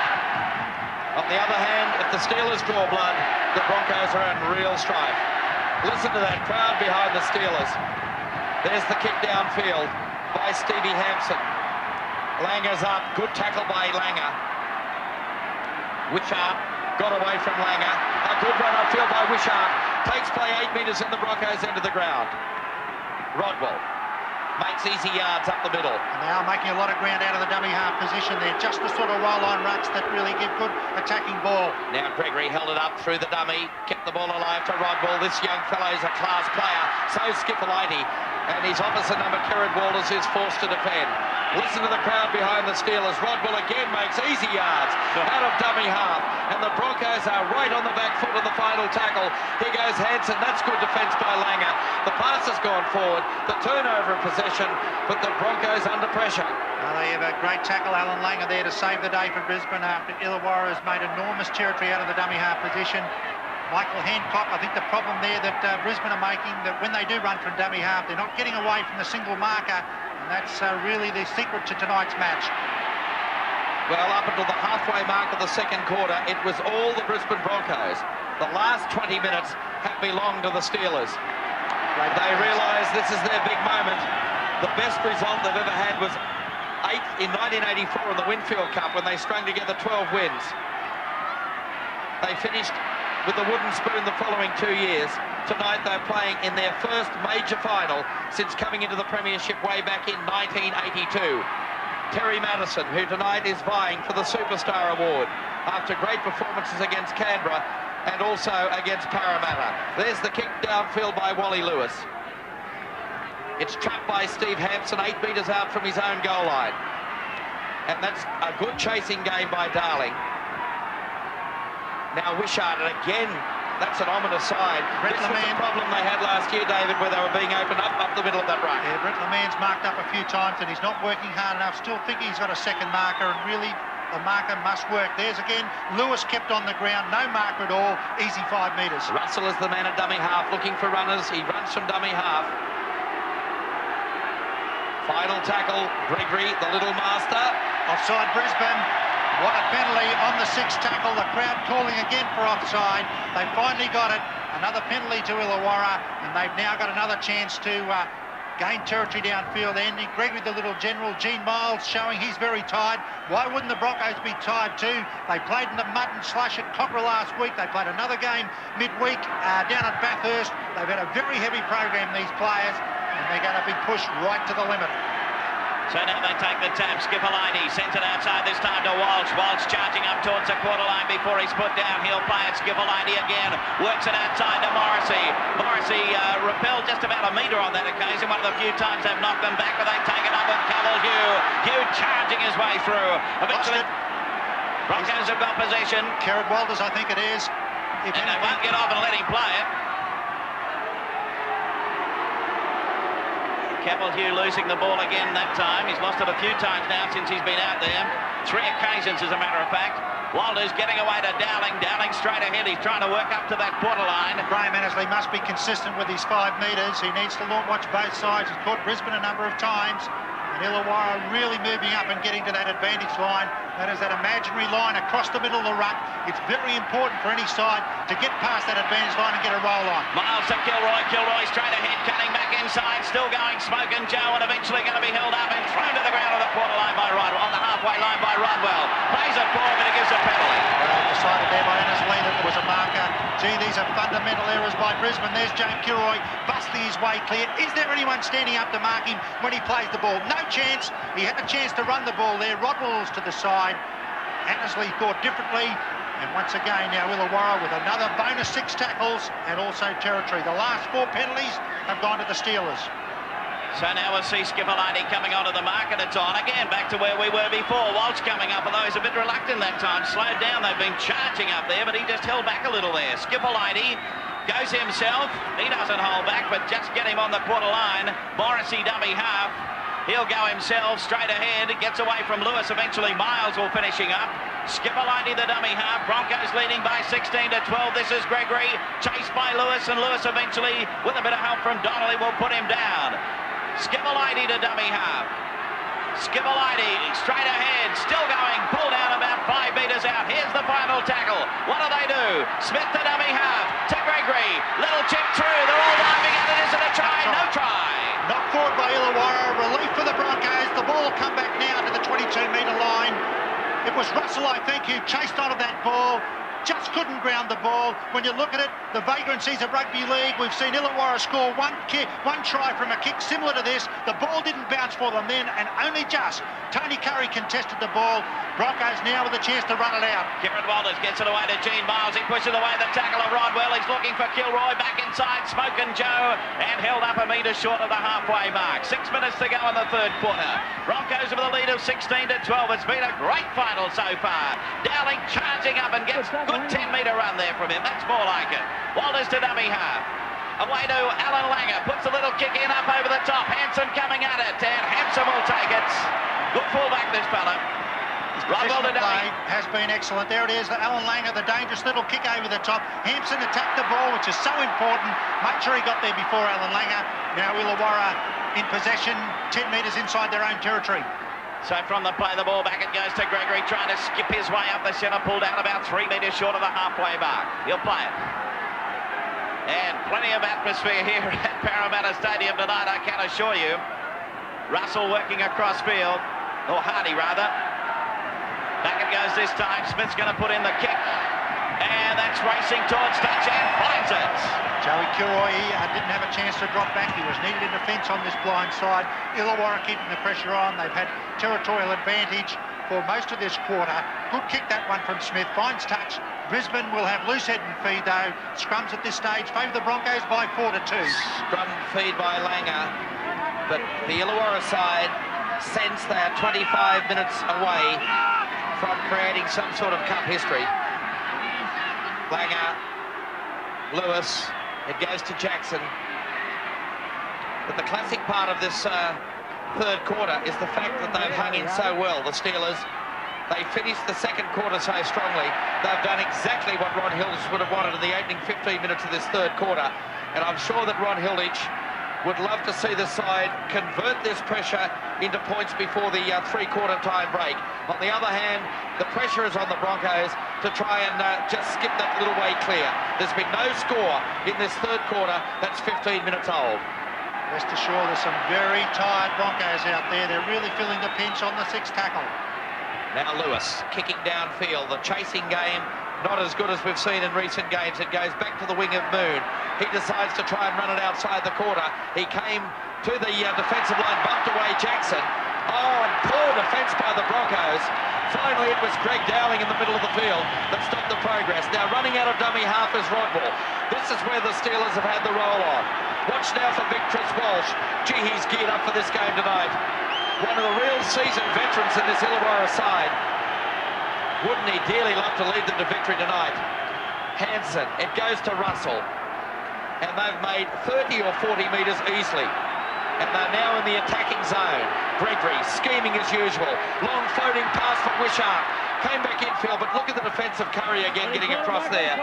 On the other hand, if the Steelers draw blood, the Broncos are in real strife. Listen to that crowd behind the Steelers. There's the kick downfield by Stevie Hampson. Langer's up. Good tackle by Langer. Wishart got away from Langer. A good run upfield by Wishart. Takes play 8 metres in the Broncos end of the ground. Rodwell makes easy yards up the middle. And they are making a lot of ground out of the dummy half position there. Just the sort of roll-on rucks that really give good attacking ball. Now Gregory held it up through the dummy, kept the ball alive to Rodwell. This young fellow is a class player. So Skipolati, and his opposite number, Kerrod Walters, is forced to defend. Listen to the crowd behind the Steelers. Rodwell again makes easy yards out of dummy half. And the Broncos are right on the back foot of the final tackle. Here goes Hansen. That's good defence by Langer. The pass has gone forward. The turnover of possession, but the Broncos under pressure. Well, they have a great tackle, Alan Langer, there to save the day for Brisbane after Illawarra has made enormous territory out of the dummy half position. Michael Hancock, I think the problem there that Brisbane are making, that when they do run from dummy half, they're not getting away from the single marker. And that's really the secret to tonight's match. Well, up until the halfway mark of the second quarter, it was all the Brisbane Broncos. The last 20 minutes have belonged to the Steelers. They realise this is their big moment. The best result they've ever had was 8th in 1984 in the Winfield Cup when they strung together 12 wins. They finished with the wooden spoon the following 2 years. Tonight they're playing in their first major final since coming into the Premiership way back in 1982. Terry Madison, who tonight is vying for the Superstar Award after great performances against Canberra and also against Parramatta. There's the kick downfield by Wally Lewis. It's trapped by Steve Hampson, 8 metres out from his own goal line. And that's a good chasing game by Darling. Now Wishart, and again, that's an ominous side. This was the problem they had last year, David, where they were being opened up the middle of that ruck. Yeah, Brett Lemaine's marked up a few times and he's not working hard enough. Still think he's got a second marker, and really the marker must work. There's again, Lewis kept on the ground, no marker at all, easy 5 metres. Russell is the man at dummy half, looking for runners. He runs from dummy half. Final tackle, Gregory, the little master. Offside Brisbane. What a penalty on the 6th tackle. The crowd calling again for offside. They finally got it. Another penalty to Illawarra, and they've now got another chance to gain territory downfield. Andy Gregory, the little general. Gene Miles showing he's very tired. Why wouldn't the Broncos be tired too? They played in the mud and slush at Cochra last week. They played another game midweek down at Bathurst. They've had a very heavy program, these players, and they're going to be pushed right to the limit. So now they take the tap. Skipolati sends it outside this time to Walsh. Walsh charging up towards the quarter line before he's put down. He'll play it. Skipolati again. Works it outside to Morrissey. Morrissey repelled just about a metre on that occasion. One of the few times they've knocked them back, but they take it up with Campbell Hugh. Hugh charging his way through. Eventually, Broncos have got possession. Kerrod Walters, I think it is. And they won't get off and let him play it. Campbell Hugh losing the ball again that time. He's lost it a few times now since he's been out there. 3 occasions, as a matter of fact. Walters getting away to Dowling. Dowling straight ahead. He's trying to work up to that quarter line. Graham Annesley must be consistent with his 5 metres. He needs to watch both sides. He's caught Brisbane a number of times. And Illawarra really moving up and getting to that advantage line. That is that imaginary line across the middle of the ruck. It's very important for any side to get past that advantage line and get a roll on. Miles to Kilroy. Kilroy straight ahead, cutting back inside. Still going, Smoke and Joe, and eventually going to be held up and thrown to the ground on the quarter line by Rodwell. On the halfway line by Rodwell. Plays it forward, but it gives a penalty. Well, decided there by Annesley that there was a marker. Gee, these are fundamental errors by Brisbane. There's James Kilroy busting his way clear. Is there anyone standing up to mark him when he plays the ball? No chance. He had a chance to run the ball there. Rodwell's to the side. Annesley thought differently. And once again, now Illawarra with another bonus 6 tackles and also territory. The last 4 penalties have gone to the Steelers. So now we'll see Skipolati coming onto the mark, and it's on again, back to where we were before. Walsh coming up, although he's a bit reluctant that time. Slowed down, they've been charging up there, but he just held back a little there. Skipolati goes himself. He doesn't hold back, but just get him on the quarter line. Morrissey dummy half. He'll go himself straight ahead. Gets away from Lewis. Eventually, Miles will finishing up. Skipolati, the dummy half. Broncos leading by 16 to 12. This is Gregory, chased by Lewis, and Lewis eventually, with a bit of help from Donnelly, will put him down. Skipolati to dummy half. Skipolati straight ahead, still going, pull down about 5 metres out. Here's the final tackle. What do? Smith to dummy half, to Gregory. Little chip through, they're all diving at it. Is it a try? No try. Not caught by Illawarra. Relief for the Broncos. The ball will come back now to the 22 It was Russell, I think, who chased onto that ball. Just couldn't ground the ball. When you look at it, the vagrancies of rugby league, we've seen Illawarra score one try from a kick similar to this. The ball didn't bounce for them then, and only just Tony Curry contested the ball. Broncos now with a chance to run it out. Kieran Walters gets it away to Gene Miles. He pushes away the tackle of Rodwell. He's looking for Kilroy back inside. Smokin' Joe, and held up a metre short of the halfway mark. 6 minutes to go in the third quarter. Broncos with a lead of 16 to 12. It's been a great final so far. Dowling charging up and gets good 10-metre run there from him. That's more like it. Walters to dummy half. Away to Alan Langer. Puts a little kick in up over the top. Hanson coming at it, and Hampson will take it. Good fullback, this fella. Rodwell to dummy. Has been excellent. There it is, the Alan Langer, the dangerous little kick over the top. Hampson attacked the ball, which is so important. Make sure he got there before Alan Langer. Now Illawarra in possession, 10 metres inside their own territory. So from the play, the ball back, it goes to Gregory, trying to skip his way up the centre, pulled out about 3 metres short of the halfway mark. He'll play it. And plenty of atmosphere here at Parramatta Stadium tonight, I can assure you. Russell working across field, or Hardy rather. Back it goes this time. Smith's going to put in the kick. And that's racing towards touch and finds it. Joey Kilroy didn't have a chance to drop back. He was needed in defence on this blind side. Illawarra keeping the pressure on. They've had territorial advantage for most of this quarter. Good kick, that one from Smith. Finds touch. Brisbane will have loose head and feed though. Scrums at this stage favour the Broncos by 4 to 2. Scrum feed by Langer. But the Illawarra side sense they are 25 minutes away from creating some sort of cup history. Langer, Lewis, it goes to Jackson. But the classic part of this third quarter is the fact that they've hung in so well, the Steelers. They finished the second quarter so strongly. They've done exactly what Ron Hilditch would have wanted in the opening 15 minutes of this third quarter. And I'm sure that Ron Hilditch would love to see the side convert this pressure into points before the three-quarter time break. On the other hand, the pressure is on the Broncos to try and just skip that little way clear. There's been no score in this third quarter that's 15 minutes old. Rest assured there's some very tired Broncos out there. They're really feeling the pinch on the sixth tackle. Now Lewis kicking downfield. The chasing game not as good as we've seen in recent games. It goes back to the wing of Moon. He decides to try and run it outside the quarter. He came to the defensive line, bumped away Jackson. Oh, and poor defence by the Broncos. Finally, it was Greg Dowling in the middle of the field that stopped the progress. Now running out of dummy half is Rodwell. This is where the Steelers have had the roll on. Watch now for Vic Walsh. Gee, he's geared up for this game tonight. One of the real seasoned veterans in this Illawarra side. Wouldn't he dearly love to lead them to victory tonight? Hanson, it goes to Russell. And they've made 30 or 40 metres easily. And they're now in the attacking zone. Gregory scheming as usual. Long floating pass for Wishart. Came back infield, but look at the defence of Curry again getting across there.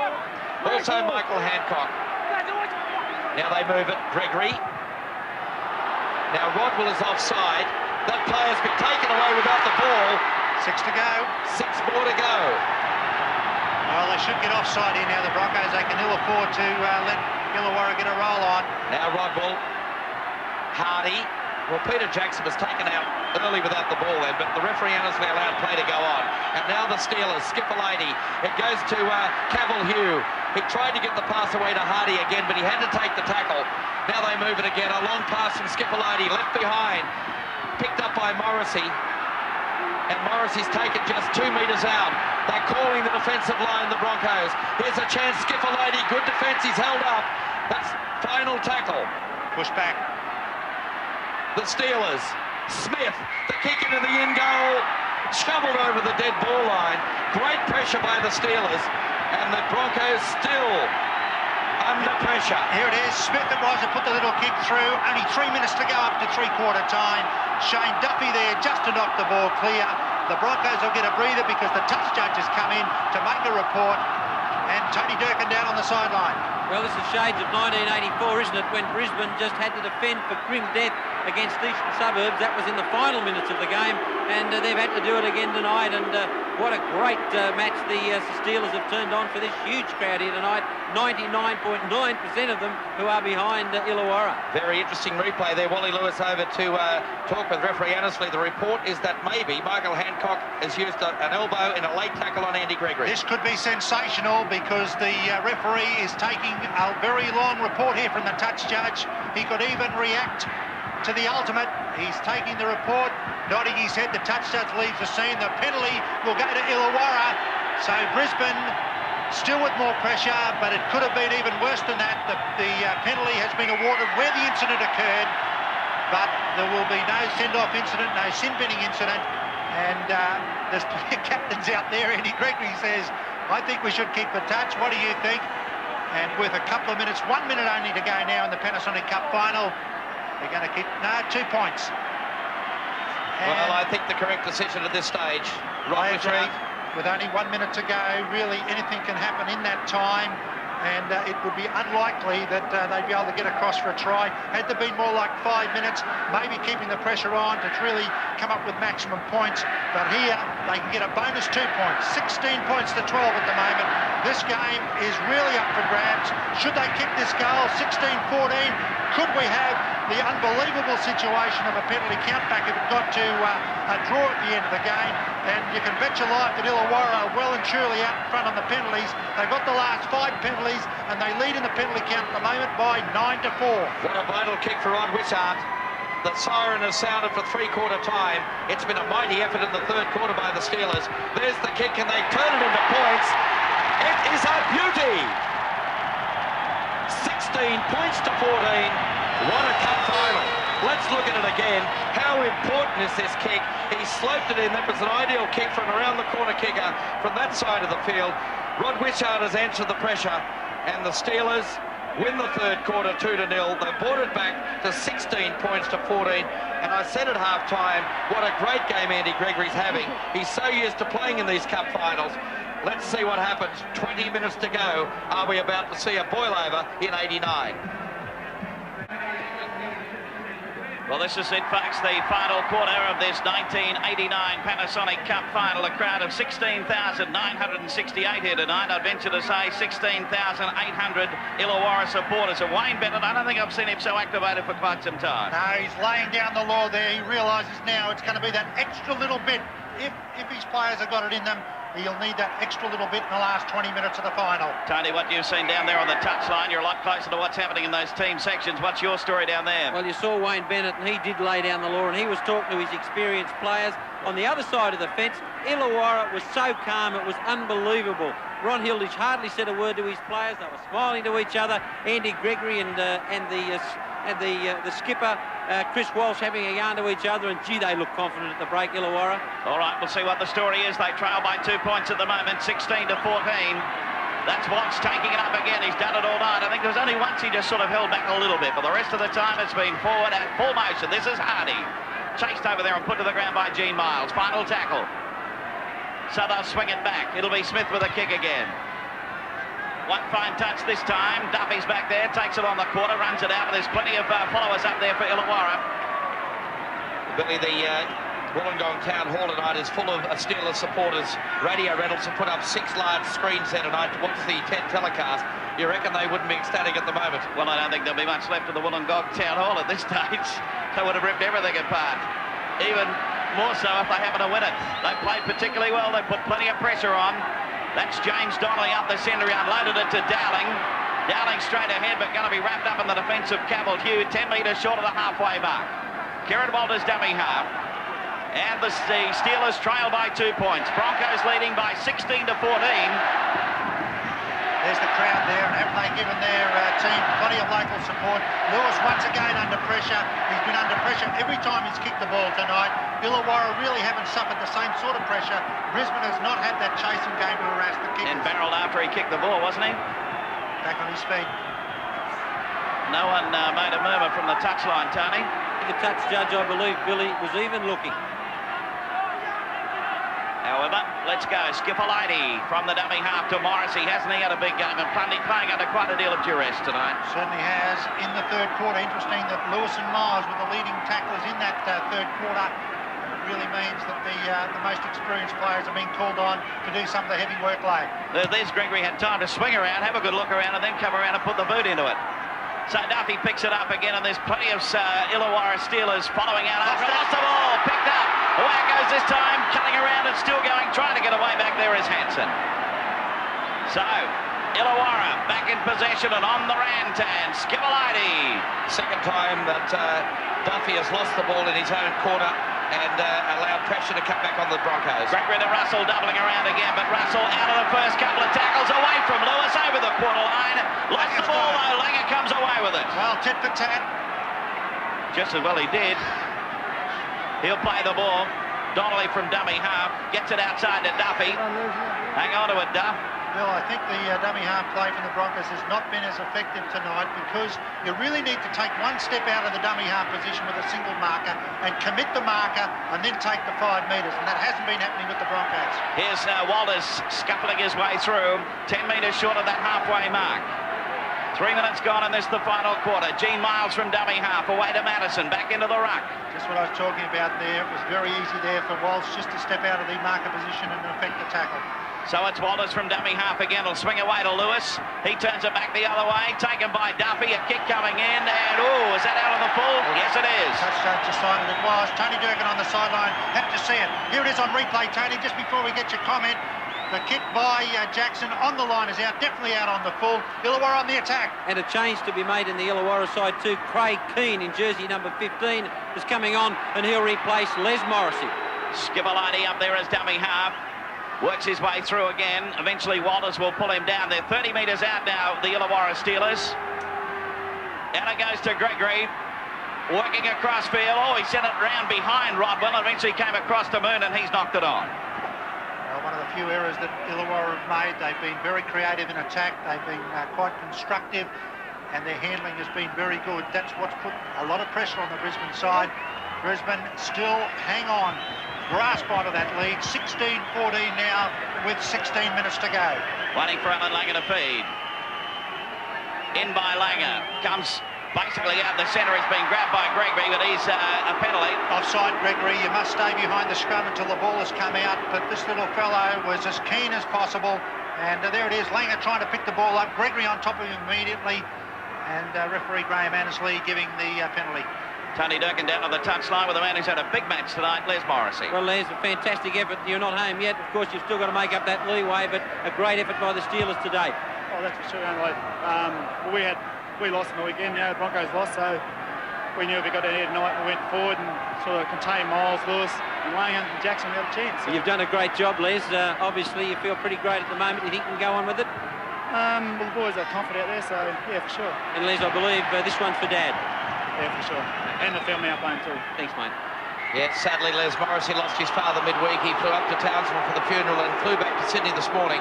Also Michael Hancock. Now they move it, Gregory. Now Rodwell is offside. That player's been taken away without the ball. 6 to go. 6 more to go. Well, they should get offside here now, the Broncos. They can ill afford to let Illawarra get a roll on. Now Rodwell. Hardy. Well, Peter Jackson was taken out early without the ball then, but the referee honestly allowed play to go on. And now the Steelers, Skipper-Lady. It goes to Cavill-Hugh. He tried to get the pass away to Hardy again, but he had to take the tackle. Now they move it again. A long pass from Skipper-Lady, left behind. Picked up by Morrissey. And Morrissey's taken just 2 metres out. They're calling the defensive line, the Broncos. Here's a chance, Skipper-Lady, good defence, he's held up. That's final tackle. Push back. The Steelers, Smith, the kick into the in goal, shoveled over the dead ball line. Great pressure by the Steelers, and the Broncos still under pressure. Here it is, Smith it was, who put the little kick through. Only 3 minutes to go up to three-quarter time. Shane Duffy there just to knock the ball clear. The Broncos will get a breather because the touch judge has come in to make a report. And Tony Durkin down on the sideline. Well, this is shades of 1984, isn't it, when Brisbane just had to defend for grim death against Eastern Suburbs. That was in the final minutes of the game, and they've had to do it again tonight. And what a great match the Steelers have turned on for this huge crowd here tonight. 99.9% of them who are behind Illawarra. Very interesting replay there. Wally Lewis over to talk with referee Annesley. The report is that maybe Michael Hancock has used an elbow in a late tackle on Andy Gregory. This could be sensational because the referee is taking a very long report here from the touch judge. He could even react to the ultimate. He's taking the report, nodding his head. The touch judge leaves the scene. The penalty will go to Illawarra. So Brisbane still with more pressure, but it could have been even worse than that. The penalty has been awarded where the incident occurred, but there will be no send-off incident, no sin-binning incident. And there's captains out there. Andy Gregory says, I think we should keep the touch. What do you think? And with a couple of minutes, 1 minute only to go now in the Panasonic Cup final, they're going to keep, 2 points. And well, I think the correct decision at this stage. I agree. With only 1 minute to go, really anything can happen in that time. And it would be unlikely that they'd be able to get across for a try. Had there been more like 5 minutes, maybe keeping the pressure on to really come up with maximum points. But here, they can get a bonus 2 points. 16 points to 12 at the moment. This game is really up for grabs. Should they kick this goal, 16-14, could we have the unbelievable situation of a penalty countback if it got to a draw at the end of the game? And you can bet your life that Illawarra are well and truly out in front on the penalties. They've got the last 5 penalties, and they lead in the penalty count at the moment by 9-4. What a vital kick for Rod Wishart. The siren has sounded for three-quarter time. It's been a mighty effort in the third quarter by the Steelers. There's the kick, and they turn it into points. It is a beauty. 16 points to 14. What a cup final. Let's look at it again. How important is this kick? He sloped it in. That was an ideal kick from around the corner kicker from that side of the field. Rod Wishart has answered the pressure, and the Steelers win the third quarter 2-0. They brought it back to 16 points to 14. And I said at half-time, what a great game Andy Gregory's having. He's so used to playing in these cup finals. Let's see what happens. 20 minutes to go. Are we about to see a boil-over in 89? Well, this is it, folks, the final quarter of this 1989 Panasonic Cup final. A crowd of 16,968 here tonight. I'd venture to say 16,800 Illawarra supporters. And Wayne Bennett, I don't think I've seen him so activated for quite some time. No, he's laying down the law there. He realises now it's going to be that extra little bit. If his players have got it in them, he'll need that extra little bit in the last 20 minutes of the final. Tony, what you've seen down there on the touchline, you're a lot closer to what's happening in those team sections. What's your story down there? Well, you saw Wayne Bennett, and he did lay down the law, and he was talking to his experienced players. On the other side of the fence, Illawarra was so calm, it was unbelievable. Ron Hilditch hardly said a word to his players. They were smiling to each other. Andy Gregory and the skipper, Chris Walsh, having a yarn to each other, and gee, they look confident at the break, Illawarra. All right, we'll see what the story is. They trail by 2 points at the moment, 16-14. That's Watts taking it up again. He's done it all night. I think there was only once he just sort of held back a little bit, but the rest of the time it's been forward at full motion. This is Hardy. Chased over there and put to the ground by Gene Miles. Final tackle. So they'll swing it back. It'll be Smith with a kick again. One fine touch this time. Duffy's back there, takes it on the quarter, runs it out, but there's plenty of followers up there for Illawarra. Billy, the Wollongong Town Hall tonight is full of Steelers supporters. Radio Reynolds have put up 6 large screens there tonight to watch the 10 telecast. You reckon they wouldn't be ecstatic at the moment? Well, I don't think there'll be much left of the Wollongong Town Hall at this stage. They would have ripped everything apart. Even more so if they happen to win it. They played particularly well. They put plenty of pressure on. That's James Donnelly up the centre. He unloaded it to Dowling. Dowling straight ahead, but going to be wrapped up in the defence of Cavill Hugh, 10 metres short of the halfway mark. Kieran Walters dummy half. And the Steelers trail by 2 points. Broncos leading by 16-14. There's the crowd there, and haven't they given their team plenty of local support? Lewis once again under pressure. He's been under pressure every time he's kicked the ball tonight. Illawarra really haven't suffered the same sort of pressure. Brisbane has not had that chasing game to harass the kickers. And barreled after he kicked the ball, wasn't he? Back on his feet. No one made a murmur from the touchline, Tony. The touch judge, I believe, Billy, was even looking. However, let's go. Skipperlady from the dummy half to Morrissey. Hasn't he had a big game and playing under quite a deal of duress tonight? Certainly has. In the third quarter, interesting that Lewis and Miles were the leading tacklers in that third quarter. It really means that the most experienced players are being called on to do some of the heavy workload. There's Gregory, had time to swing around, have a good look around, and then come around and put the boot into it. So Duffy picks it up again, and there's plenty of Illawarra Steelers following out after. Lost the ball, picked up. Away it goes this time, cutting around and still going, trying to get away back there is Hanson. So Illawarra back in possession and on the rantan. Skipperlady. Second time that Duffy has lost the ball in his own corner and allowed pressure to come back on the Broncos. Gregory to Russell doubling around again, but Russell out of the first couple of tackles, away from Lewis over the quarter line. Lost the ball though, Langer comes away with it. Well, tit for tat. Just as well he did. He'll play the ball. Donnelly from dummy half, gets it outside to Duffy. Hang on to it, Duff. Bill, I think the dummy half play from the Broncos has not been as effective tonight because you really need to take one step out of the dummy half position with a single marker and commit the marker and then take the 5 metres, and that hasn't been happening with the Broncos. Here's Walters scuffling his way through, 10 metres short of that halfway mark. 3 minutes gone, and this is the final quarter. Gene Miles from dummy half, away to Madison, back into the ruck. Just what I was talking about there. It was very easy there for Walsh just to step out of the marker position and affect the tackle. So it's Walters from dummy half again. He'll swing away to Lewis. He turns it back the other way. Taken by Duffy. A kick coming in. And, is that out of the full? Yes, it is. Touchdown decided it was. Tony Durkin on the sideline. Have to see it. Here it is on replay, Tony. Just before we get your comment, the kick by Jackson on the line is out. Definitely out on the full. Illawarra on the attack. And a change to be made in the Illawarra side too. Craig Keane in jersey number 15 is coming on, and he'll replace Les Morrissey. Skipperlady up there as dummy half. Works his way through again. Eventually Walters will pull him down. They're 30 metres out now, the Illawarra Steelers. And it goes to Gregory. Working across field. He sent it round behind Rodwell. Eventually came across to Moon, and he's knocked it on. One of the few errors that Illawarra have made. They've been very creative in attack. They've been quite constructive, and their handling has been very good. That's what's put a lot of pressure on the Brisbane side. Brisbane still hang on. Grasp onto that lead, 16-14 now with 16 minutes to go. Waiting for Alan Langer to feed. In by Langer. Comes basically out the centre. He's been grabbed by Gregory, but he's a penalty. Offside, Gregory. You must stay behind the scrum until the ball has come out. But this little fellow was as keen as possible. And there it is, Langer trying to pick the ball up. Gregory on top of him immediately. And referee Graham Annesley giving the penalty. Tony Durkin down on the touchline with a man who's had a big match tonight, Les Morrissey. Well, Les, a fantastic effort. You're not home yet. Of course, you've still got to make up that leeway, but a great effort by the Steelers today. Oh, that's for sure. We lost on the weekend. The Broncos lost, so we knew if we got down here tonight, we went forward and sort of contained Miles, Lewis, and Langer and Jackson had a chance. So. You've done a great job, Les. Obviously, you feel pretty great at the moment. You think you can go on with it? Well, the boys are confident out there, so yeah, for sure. And Les, I believe this one's for Dad. Yeah, for sure. And the family up home too. Thanks, mate. Yeah, sadly, Les Morrissey lost his father midweek. He flew up to Townsville for the funeral and flew back to Sydney this morning.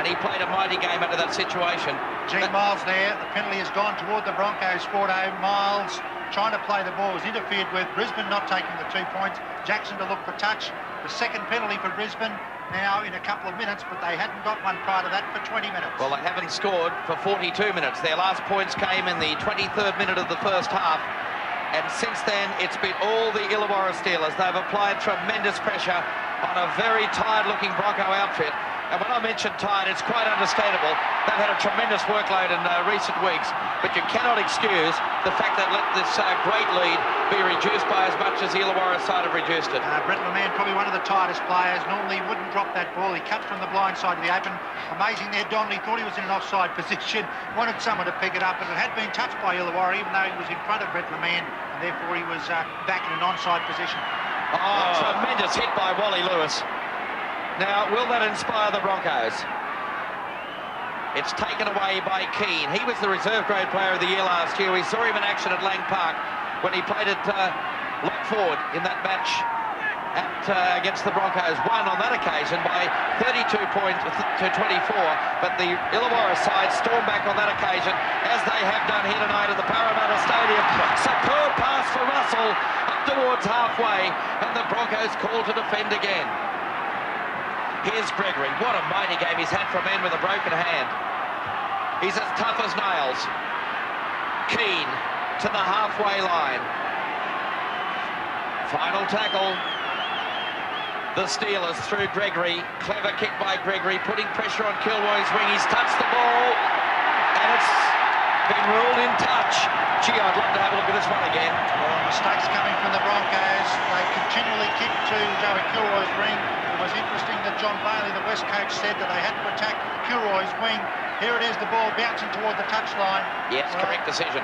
And he played a mighty game under that situation. Gene Miles there. The penalty has gone toward the Broncos. Miles trying to play the ball was interfered with. Brisbane not taking the 2 points. Jackson to look for touch. The second penalty for Brisbane now in a couple of minutes, but they hadn't got one prior to that for 20 minutes. Well, they haven't scored for 42 minutes. Their last points came in the 23rd minute of the first half. And since then, it's been all the Illawarra Steelers. They've applied tremendous pressure on a very tired-looking Bronco outfit. And when I mention tired, it's quite understandable. They've had a tremendous workload in recent weeks, but you cannot excuse the fact that let this great lead be reduced by as much as the Illawarra side have reduced it. Brett LeMan, probably one of the tightest players. Normally he wouldn't drop that ball. He cut from the blind side of the open. Amazing there, Donnelly thought he was in an offside position, wanted someone to pick it up, but it had been touched by Illawarra, even though he was in front of Brett LeMan, and therefore he was back in an onside position. Tremendous hit by Wally Lewis. Now, will that inspire the Broncos? It's taken away by Keane. He was the reserve grade player of the year last year. We saw him in action at Lang Park when he played at lock forward in that match against the Broncos. Won on that occasion by 32 points to 24. But the Illawarra side stormed back on that occasion, as they have done here tonight at the Parramatta Stadium. Superb pass for Russell up towards halfway, and the Broncos call to defend again. Here's Gregory. What a mighty game he's had for a man with a broken hand. He's as tough as nails. Keen to the halfway line. Final tackle. The Steelers through Gregory. Clever kick by Gregory, putting pressure on Kilroy's wing. He's touched the ball, and it's been ruled in touch. Gee, I'd love to have a look at this one again. Well, mistakes coming from the Broncos. They continually kick to Joey Kilroy's ring. It was interesting that John Bailey, the West coach, said that they had to attack Kilroy's wing. Here it is, the ball bouncing toward the touchline. Yes, correct decision.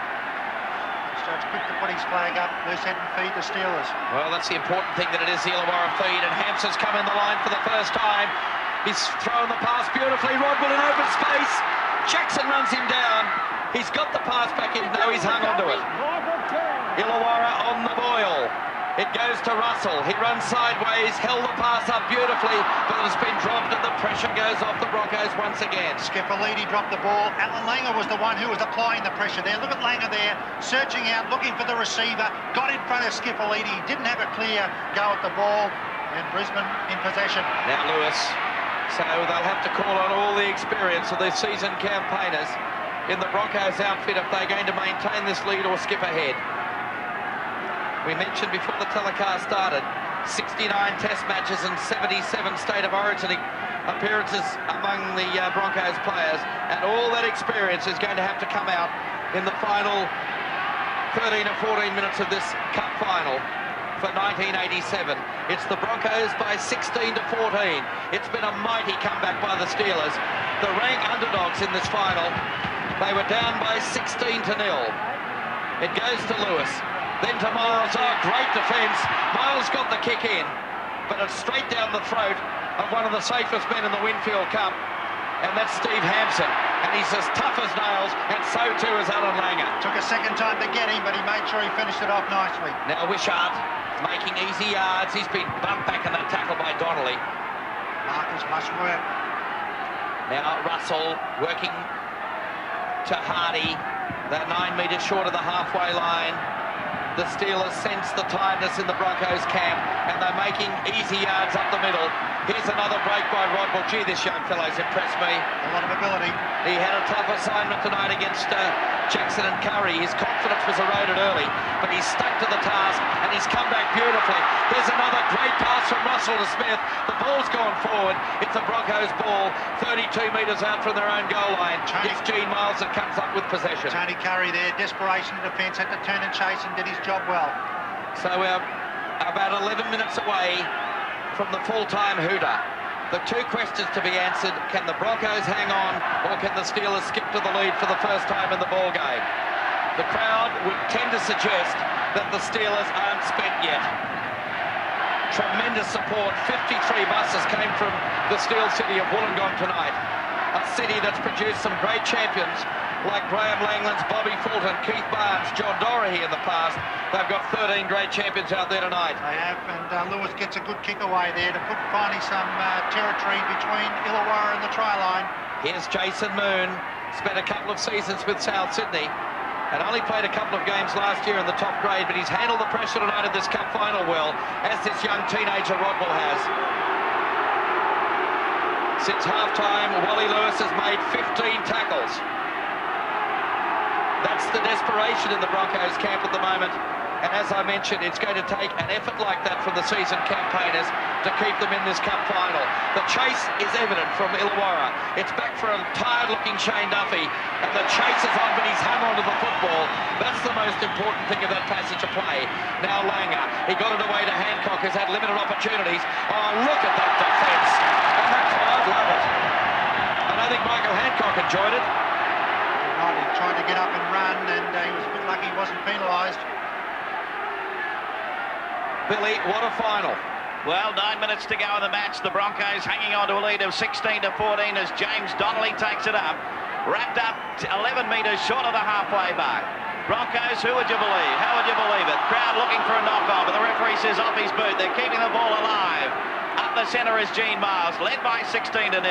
So it's quick to put his flag up, loose head and feed the Steelers. Well, that's the important thing, that it is the Illawarra feed, and Hampson's come in the line for the first time. He's thrown the pass beautifully. Rodwell in open space. Jackson runs him down. He's got the pass back in. No, he's hung onto it. Illawarra on the boil. It goes to Russell. He runs sideways, held the pass up beautifully, but it's been dropped and the pressure goes off the Broncos once again. Skipperlidi dropped the ball. Alan Langer was the one who was applying the pressure there. Look at Langer there, searching out, looking for the receiver. Got in front of Skipperlidi. He didn't have a clear go at the ball. And Brisbane in possession. Now Lewis. So they'll have to call on all the experience of their seasoned campaigners in the Broncos outfit if they're going to maintain this lead or skip ahead. We mentioned before the telecast started, 69 test matches and 77 State of Origin appearances among the Broncos players, and all that experience is going to have to come out in the final 13 or 14 minutes of this Cup final for 1987. It's the Broncos by 16 to 14. It's been a mighty comeback by the Steelers, the rank underdogs in this final. They were down by 16 to 0. It goes to Lewis. Then to Miles. Oh, great defence. Miles got the kick in, but it's straight down the throat of one of the safest men in the Winfield Cup, and that's Steve Hampson. And he's as tough as nails, and so too is Alan Langer. Took a second time to get him, but he made sure he finished it off nicely. Now Wishart making easy yards. He's been bumped back in that tackle by Donnelly. Marcus must work. Now Russell working to Hardy. They're 9 metres short of the halfway line. The Steelers sense the tiredness in the Broncos camp, and they're making easy yards up the middle. Here's another break by Rodwell. Gee, this young fellow's impressed me. A lot of ability. He had a tough assignment tonight against Jackson and Curry. His confidence was eroded early, but he's stuck to the task, and he's come back beautifully. Here's another great pass from Russell to Smith. The ball's gone forward. It's a Broncos ball, 32 metres out from their own goal line. It's Gene Miles that comes up with possession. Tony Curry there, desperation in defence, had to turn and chase and did his job well. So we're about 11 minutes away from the full-time hooter. The two questions to be answered: can the Broncos hang on, or can the Steelers skip to the lead for the first time in the ball game? The crowd would tend to suggest that the Steelers aren't spent yet. Tremendous support. 53 buses came from the steel city of Wollongong tonight, a city that's produced some great champions like Graham Langlands, Bobby Fulton, Keith Barnes, John Doherty in the past. They've got 13 great champions out there tonight. They have, and Lewis gets a good kick away there to put finally some territory between Illawarra and the try line. Here's Jason Moon, spent a couple of seasons with South Sydney and only played a couple of games last year in the top grade, but he's handled the pressure tonight in this cup final well, as this young teenager Rodwell has. Since half-time, Wally Lewis has made 15 tackles. That's the desperation in the Broncos camp at the moment. And as I mentioned, it's going to take an effort like that from the seasoned campaigners to keep them in this cup final. The chase is evident from Illawarra. It's back for a tired-looking Shane Duffy, and the chase is on, but he's hung on to the football. That's the most important thing of that passage of play. Now Langer, he got it away to Hancock, who's had limited opportunities. Oh, look at that defence. And the crowd love it. I don't think Michael Hancock enjoyed it. He tried to get up and run, and he was a bit lucky he wasn't penalised. Billy, what a final. Well, 9 minutes to go in the match. The Broncos hanging on to a lead of 16 to 14 as James Donnelly takes it up. Wrapped up 11 metres short of the halfway mark. Broncos, who would you believe? How would you believe it? Crowd looking for a knock-on, but the referee says off his boot. They're keeping the ball alive. Up the centre is Gene Miles, led by 16 to 0,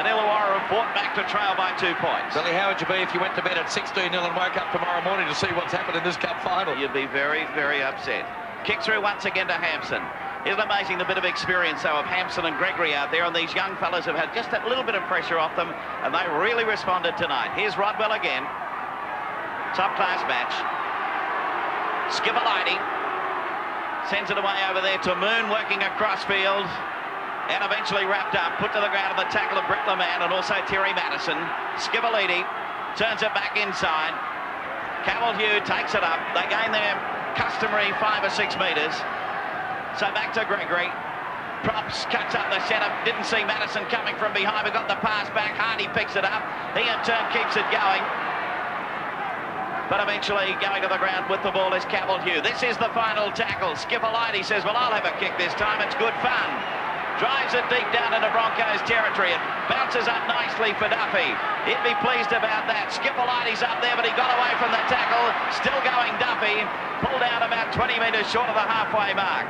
and Illawarra have fought back to trail by 2 points. Billy, how would you be if you went to bed at 16-0 and woke up tomorrow morning to see what's happened in this cup final? You'd be very, very upset. Kick through once again to Hampson. Isn't it amazing the bit of experience, though, of Hampson and Gregory out there, and these young fellas have had just that little bit of pressure off them, and they really responded tonight. Here's Rodwell again. Top-class match. Skipper sends it away over there to Moon, working across field, and eventually wrapped up, put to the ground on the tackle of Brett LeMan and also Terry Madison. Skipper turns it back inside. Campbell-Hugh takes it up. They gain their customary 5 or 6 metres. So back to Gregory. Props cuts up the centre. Didn't see Madison coming from behind, but got the pass back. Hardy picks it up. He in turn keeps it going. But eventually going to the ground with the ball is Campbell-Hugh. This is the final tackle. Skipper says, well, I'll have a kick this time. It's good fun. Drives it deep down into Broncos territory. It bounces up nicely for Duffy. He'd be pleased about that. Skipper up there, but he got away from the tackle. Still going Duffy. Pulled out about 20 metres short of the halfway mark.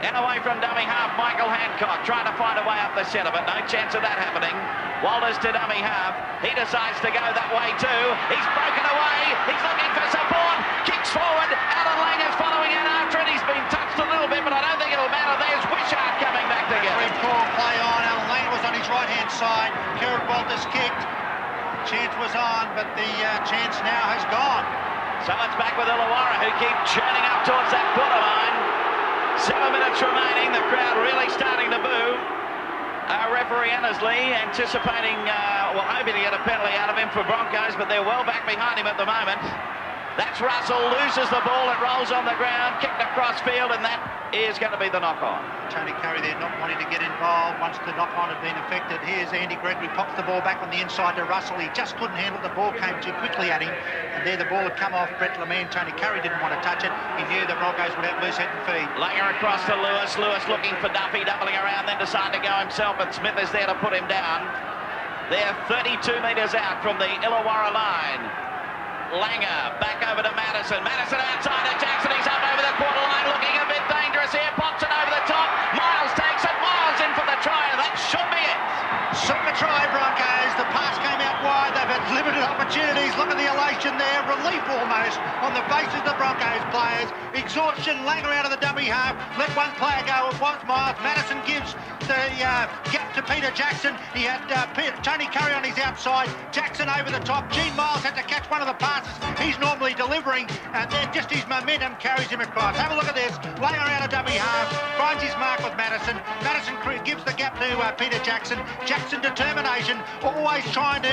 And away from dummy half, Michael Hancock trying to find a way up the centre, but no chance of that happening. Walters to dummy half. He decides to go that way too. He's broken away. He's looking for support. Kicks forward. Alan Langer's following out after it. He's been touched a little bit, but I don't think it'll matter. There's Wishart coming back together. Great call, play on. Alan Langer was on his right-hand side. Kerrod Walters kicked. Chance was on, but the chance now has gone. So it's back with Illawarra, who keep churning up towards that borderline. 7 minutes remaining, the crowd really starting to boo. Referee Annesley anticipating, hoping to get a penalty out of him for Broncos, but they're well back behind him at the moment. That's Russell, loses the ball, it rolls on the ground, kicked across field, and that is going to be the knock-on. Tony Curry there not wanting to get involved once the knock-on had been affected. Here's Andy Gregory, pops the ball back on the inside to Russell. He just couldn't handle the ball, came too quickly at him, and there the ball had come off Brett LeMan. Tony Curry didn't want to touch it. He knew the Broncos would have loose head and feet. Langer across to Lewis. Lewis looking for Duffy, doubling around, then decided to go himself, and Smith is there to put him down. They're 32 metres out from the Illawarra line. Langer back over to Madison. Madison outside of Jackson. He's up over the quarter line, looking a bit dangerous here. Pops it over the top. Miles takes it. Miles in for the try, and that should be it. Super try, Broncos. The pass came out wide. They've had limited opportunities. Look at the elation there. Relief almost on the faces of the Broncos players. Exhaustion. Langer out of the dummy half. Let one player go. It was Miles. Madison gives the gap to Peter Jackson. He had Tony Curry on his outside. Jackson over the top. Gene Miles had to catch one of the passes he's normally delivering, and then just his momentum carries him across. Have a look at this. Langer out of dummy half. Finds his mark with Madison. Madison gives the gap to Peter Jackson. Jackson determination. Always trying to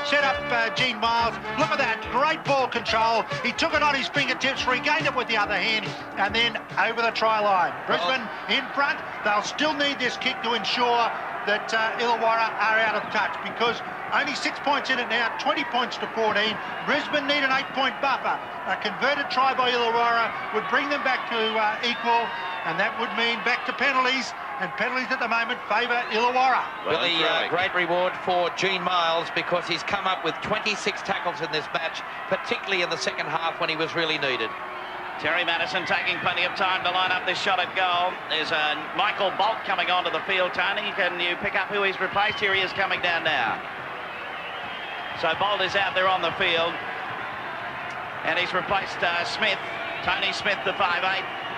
set up Gene Miles. Look at that. Great ball control. He took it on his fingertips, regained it with the other hand, and then over the try line. Brisbane in front. They'll still need this kick to ensure that Illawarra are out of touch, because only 6 points in it now, 20 points to 14. Brisbane need an 8-point buffer. A converted try by Illawarra would bring them back to equal, and that would mean back to penalties, and penalties at the moment favour Illawarra. Really great reward for Gene Miles, because he's come up with 26 tackles in this match, particularly in the second half when he was really needed. Terry Madison taking plenty of time to line up this shot at goal. There's Michael Bolt coming onto the field. Tony, can you pick up who he's replaced? Here he is coming down now. So Bolt is out there on the field, and he's replaced Smith, Tony Smith, the 5'8",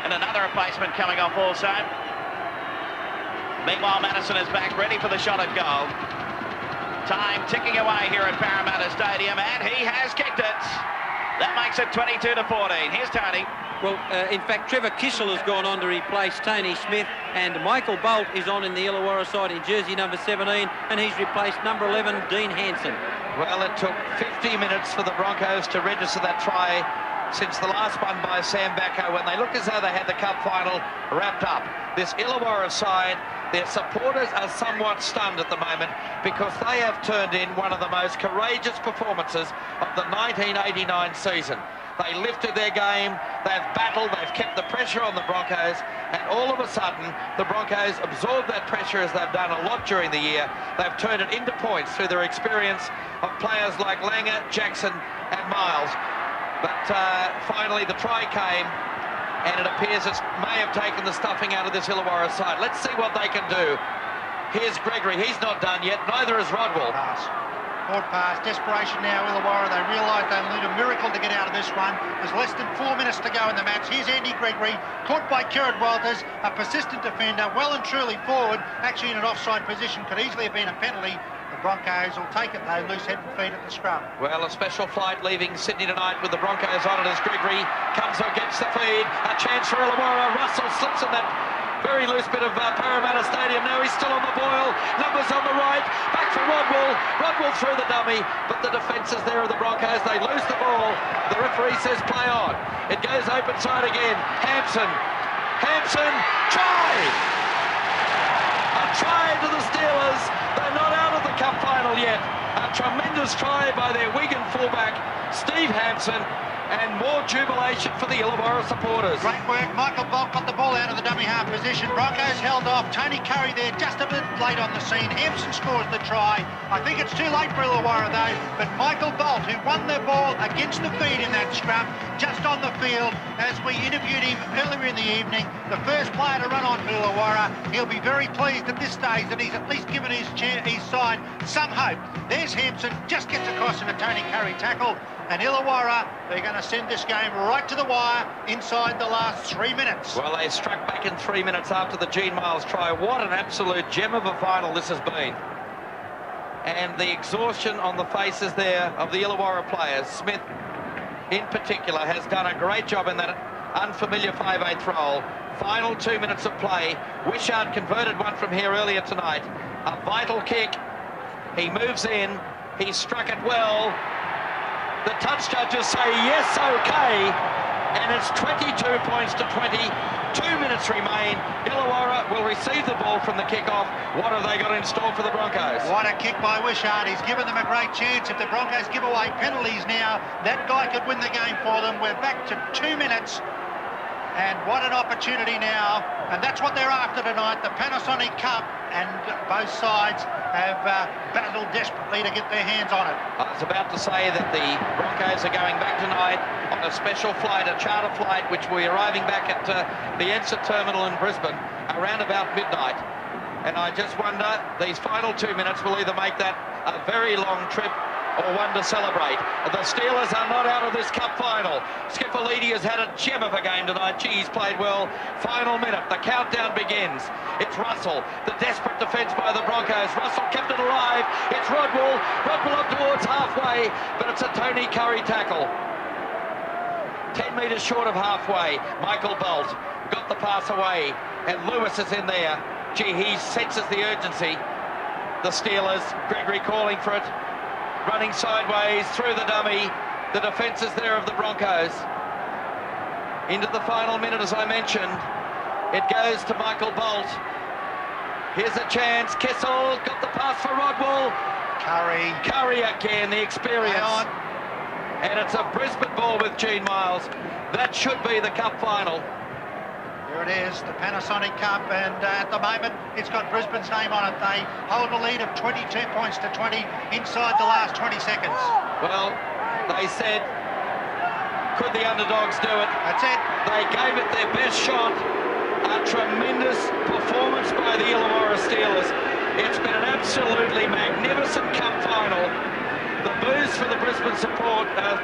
and another replacement coming off also. Meanwhile, Madison is back, ready for the shot at goal. Time ticking away here at Parramatta Stadium, and he has kicked it. That makes it 22 to 14. Here's Tony. Well, in fact, Trevor Kissel has gone on to replace Tony Smith, and Michael Bolt is on in the Illawarra side in jersey number 17, and he's replaced number 11, Dean Hanson. Well, it took 50 minutes for the Broncos to register that try since the last one by Sam Bacco, when they looked as though they had the cup final wrapped up. This Illawarra side, their supporters are somewhat stunned at the moment, because they have turned in one of the most courageous performances of the 1989 season. They lifted their game, they've battled, they've kept the pressure on the Broncos, and all of a sudden the Broncos absorbed that pressure, as they've done a lot during the year. They've turned it into points through their experience of players like Langer, Jackson and Miles. But finally the try came, and it appears it may have taken the stuffing out of this Illawarra side. Let's see what they can do. Here's Gregory. He's not done yet. Neither is Rodwell. Forward pass, desperation now, Illawarra. They realise they need a miracle to get out of this one. There's less than 4 minutes to go in the match. Here's Andy Gregory, caught by Kerrod Walters, a persistent defender, well and truly forward, actually in an offside position, could easily have been a penalty. The Broncos will take it though, loose head and feet at the scrum. Well, a special flight leaving Sydney tonight with the Broncos on it as Gregory comes or gets the feed. A chance for Illawarra. Russell slips in that very loose bit of Parramatta Stadium. Now he's still on the boil. Numbers on the right. Back for Rodwell. Rodwell through the dummy, but the defence is there of the Broncos. They lose the ball. The referee says play on. It goes open side again. Hampson. Try! A try to the Steelers. They're not out of the cup final yet. A tremendous try by their Wigan fullback, Steve Hampson. And more jubilation for the Illawarra supporters. Great work. Michael Bolt got the ball out of the dummy half position. Broncos held off. Tony Curry there just a bit late on the scene. Hampson scores the try. I think it's too late for Illawarra though. But Michael Bolt, who won the ball against the feed in that scrum, just on the field as we interviewed him earlier in the evening, the first player to run on for Illawarra. He'll be very pleased at this stage that he's at least given his side some hope. There's Hampson, just gets across in a Tony Curry tackle. And Illawarra, they're going to send this game right to the wire inside the last 3 minutes. Well, they struck back in 3 minutes after the Gene Miles try. What an absolute gem of a final this has been. And the exhaustion on the faces there of the Illawarra players. Smith, in particular, has done a great job in that unfamiliar 5/8 role. Final 2 minutes of play. Wishart converted one from here earlier tonight. A vital kick. He moves in. He struck it well. The touch judges say yes, okay, and it's 22 points to 20. 2 minutes remain. Illawarra will receive the ball from the kickoff. What have they got in store for the Broncos? What a kick by Wishart. He's given them a great chance. If the Broncos give away penalties now, that guy could win the game for them. We're back to 2 minutes. And what an opportunity now. And that's what they're after tonight, the Panasonic Cup. And both sides have battled desperately to get their hands on it. I was about to say that the Broncos are going back tonight on a special flight, a charter flight, which will be arriving back at the Ensa terminal in Brisbane around about midnight. And I just wonder, these final 2 minutes will either make that a very long trip or one to celebrate. The Steelers are not out of this cup final. Skipperlidi has had a gem of a game tonight. Gee, he's played well. Final minute, the countdown begins. It's Russell, the desperate defence by the Broncos. Russell kept it alive. It's Rodwell. Rodwell up towards halfway, but it's a Tony Curry tackle. 10 metres short of halfway. Michael Bolt got the pass away, and Lewis is in there. Gee, he senses the urgency. The Steelers, Gregory calling for it. Running sideways through the dummy. The defence is there of the Broncos. Into the final minute, as I mentioned. It goes to Michael Bolt. Here's a chance. Kessel got the pass for Rodwell. Curry again, the experience. And it's a Brisbane ball with Gene Miles. That should be the cup final. Here it is, the Panasonic Cup, and at the moment it's got Brisbane's name on it. They hold a lead of 22 points to 20 inside the last 20 seconds. Well, they said, could the underdogs do it? That's it. They gave it their best shot. A tremendous performance by the Illawarra Steelers. It's been an absolutely magnificent cup final. The boost for the Brisbane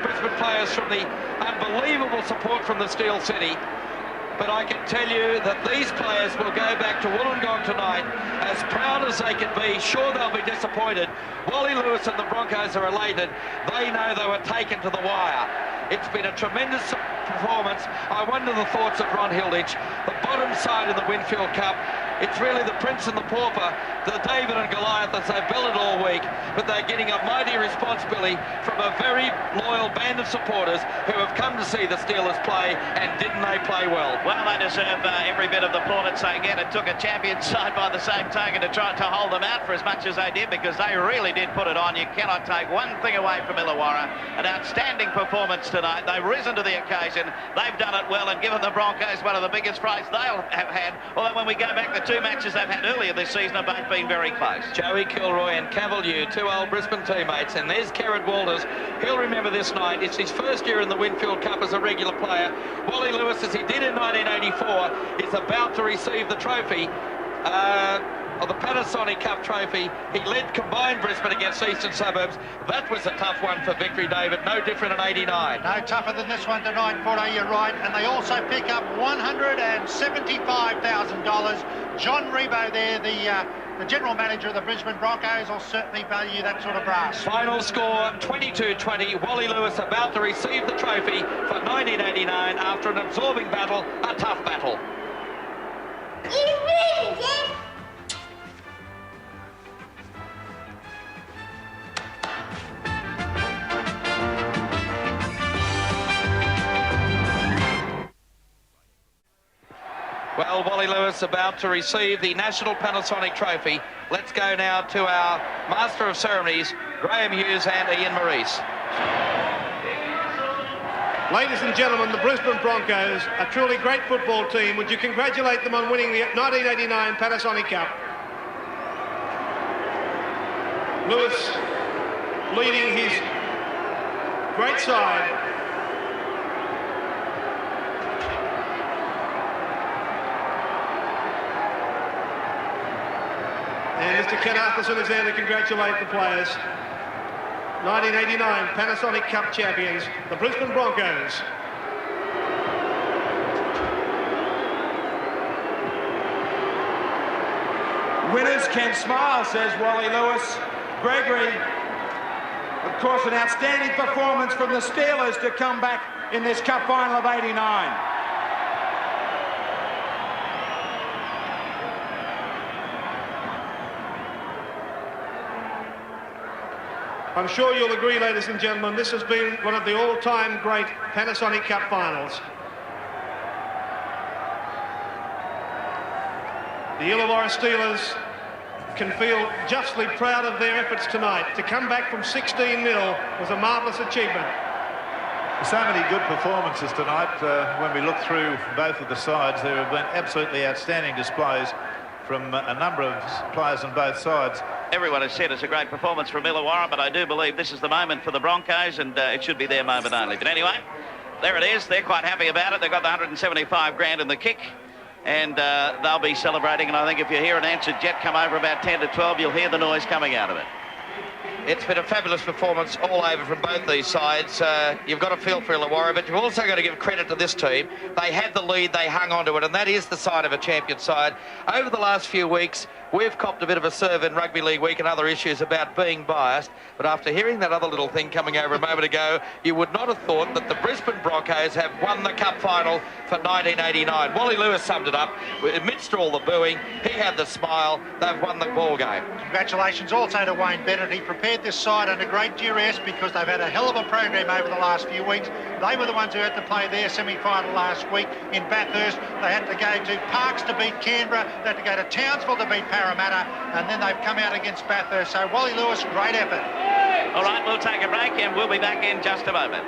Brisbane players from the unbelievable support from the Steel City. But I can tell you that these players will go back to Wollongong tonight as proud as they can be. Sure, they'll be disappointed. Wally Lewis and the Broncos are elated. They know they were taken to the wire. It's been a tremendous performance. I wonder the thoughts of Ron Hilditch. The bottom side of the Winfield Cup. It's really the Prince and the Pauper, the David and Goliath, as they've belted all week. But they're getting a mighty responsibility from a very loyal band of supporters who have come to see the Steelers play, and didn't they play well? Well, they deserve every bit of the plaudits they get. It took a champion side by the same token to try to hold them out for as much as they did, because they really did put it on. You cannot take one thing away from Illawarra. An outstanding performance tonight. They've risen to the occasion. They've done it well and given the Broncos one of the biggest frights they'll have had. Although when we go back, the two matches they've had earlier this season have both been very close. Joey Kilroy and Cavalier, two old Brisbane teammates, and there's Kerrod Walters. He'll remember this night. It's his first year in the Winfield Cup as a regular player. Wally Lewis, as he did in 1984, is about to receive the trophy. of the Panasonic Cup trophy. He led combined Brisbane against Eastern Suburbs. That was a tough one for victory, David. No different in 89. No tougher than this one tonight, Porto, you're right. And they also pick up $175,000. John Rebo there, the general manager of the Brisbane Broncos, will certainly value that sort of brass. Final score, 22-20. Wally Lewis about to receive the trophy for 1989 after an absorbing battle, a tough battle. Well, Wally Lewis about to receive the National Panasonic Trophy. Let's go now to our Master of Ceremonies, Graham Hughes and Ian Maurice. Ladies and gentlemen, the Brisbane Broncos, a truly great football team. Would you congratulate them on winning the 1989 Panasonic Cup? Lewis leading his great side. And Mr. Ken Arthurson is there to congratulate the players. 1989 Panasonic Cup champions, the Brisbane Broncos. Winners can smile, says Wally Lewis. Gregory, of course, an outstanding performance from the Steelers to come back in this Cup final of 89. I'm sure you'll agree, ladies and gentlemen, this has been one of the all-time great Panasonic Cup finals. The Illawarra Steelers can feel justly proud of their efforts tonight. To come back from 16-0 was a marvellous achievement. So many good performances tonight. When we look through both of the sides, there have been absolutely outstanding displays from a number of players on both sides. Everyone has said it's a great performance from Illawarra, but I do believe this is the moment for the Broncos, and it should be their moment only. But anyway, there it is. They're quite happy about it. They've got the 175 grand in the kick, and they'll be celebrating. And I think if you hear an answered jet come over about 10 to 12, you'll hear the noise coming out of it. It's been a fabulous performance all over from both these sides. You've got to feel for Illawarra, but you've also got to give credit to this team. They had the lead, they hung on to it, and that is the sign of a champion side. Over the last few weeks, we've copped a bit of a serve in Rugby League Week and other issues about being biased, but after hearing that other little thing coming over a moment ago, you would not have thought that the Brisbane Broncos have won the Cup final for 1989. Wally Lewis summed it up. Amidst all the booing, he had the smile. They've won the ball game. Congratulations also to Wayne Bennett. He prepared this side under great duress because they've had a hell of a program over the last few weeks. They were the ones who had to play their semi-final last week in Bathurst. They had to go to Parkes to beat Canberra. They had to go to Townsville to beat Parramatta, and then they've come out against Bathurst. So Wally Lewis, great effort. All right, we'll take a break and we'll be back in just a moment.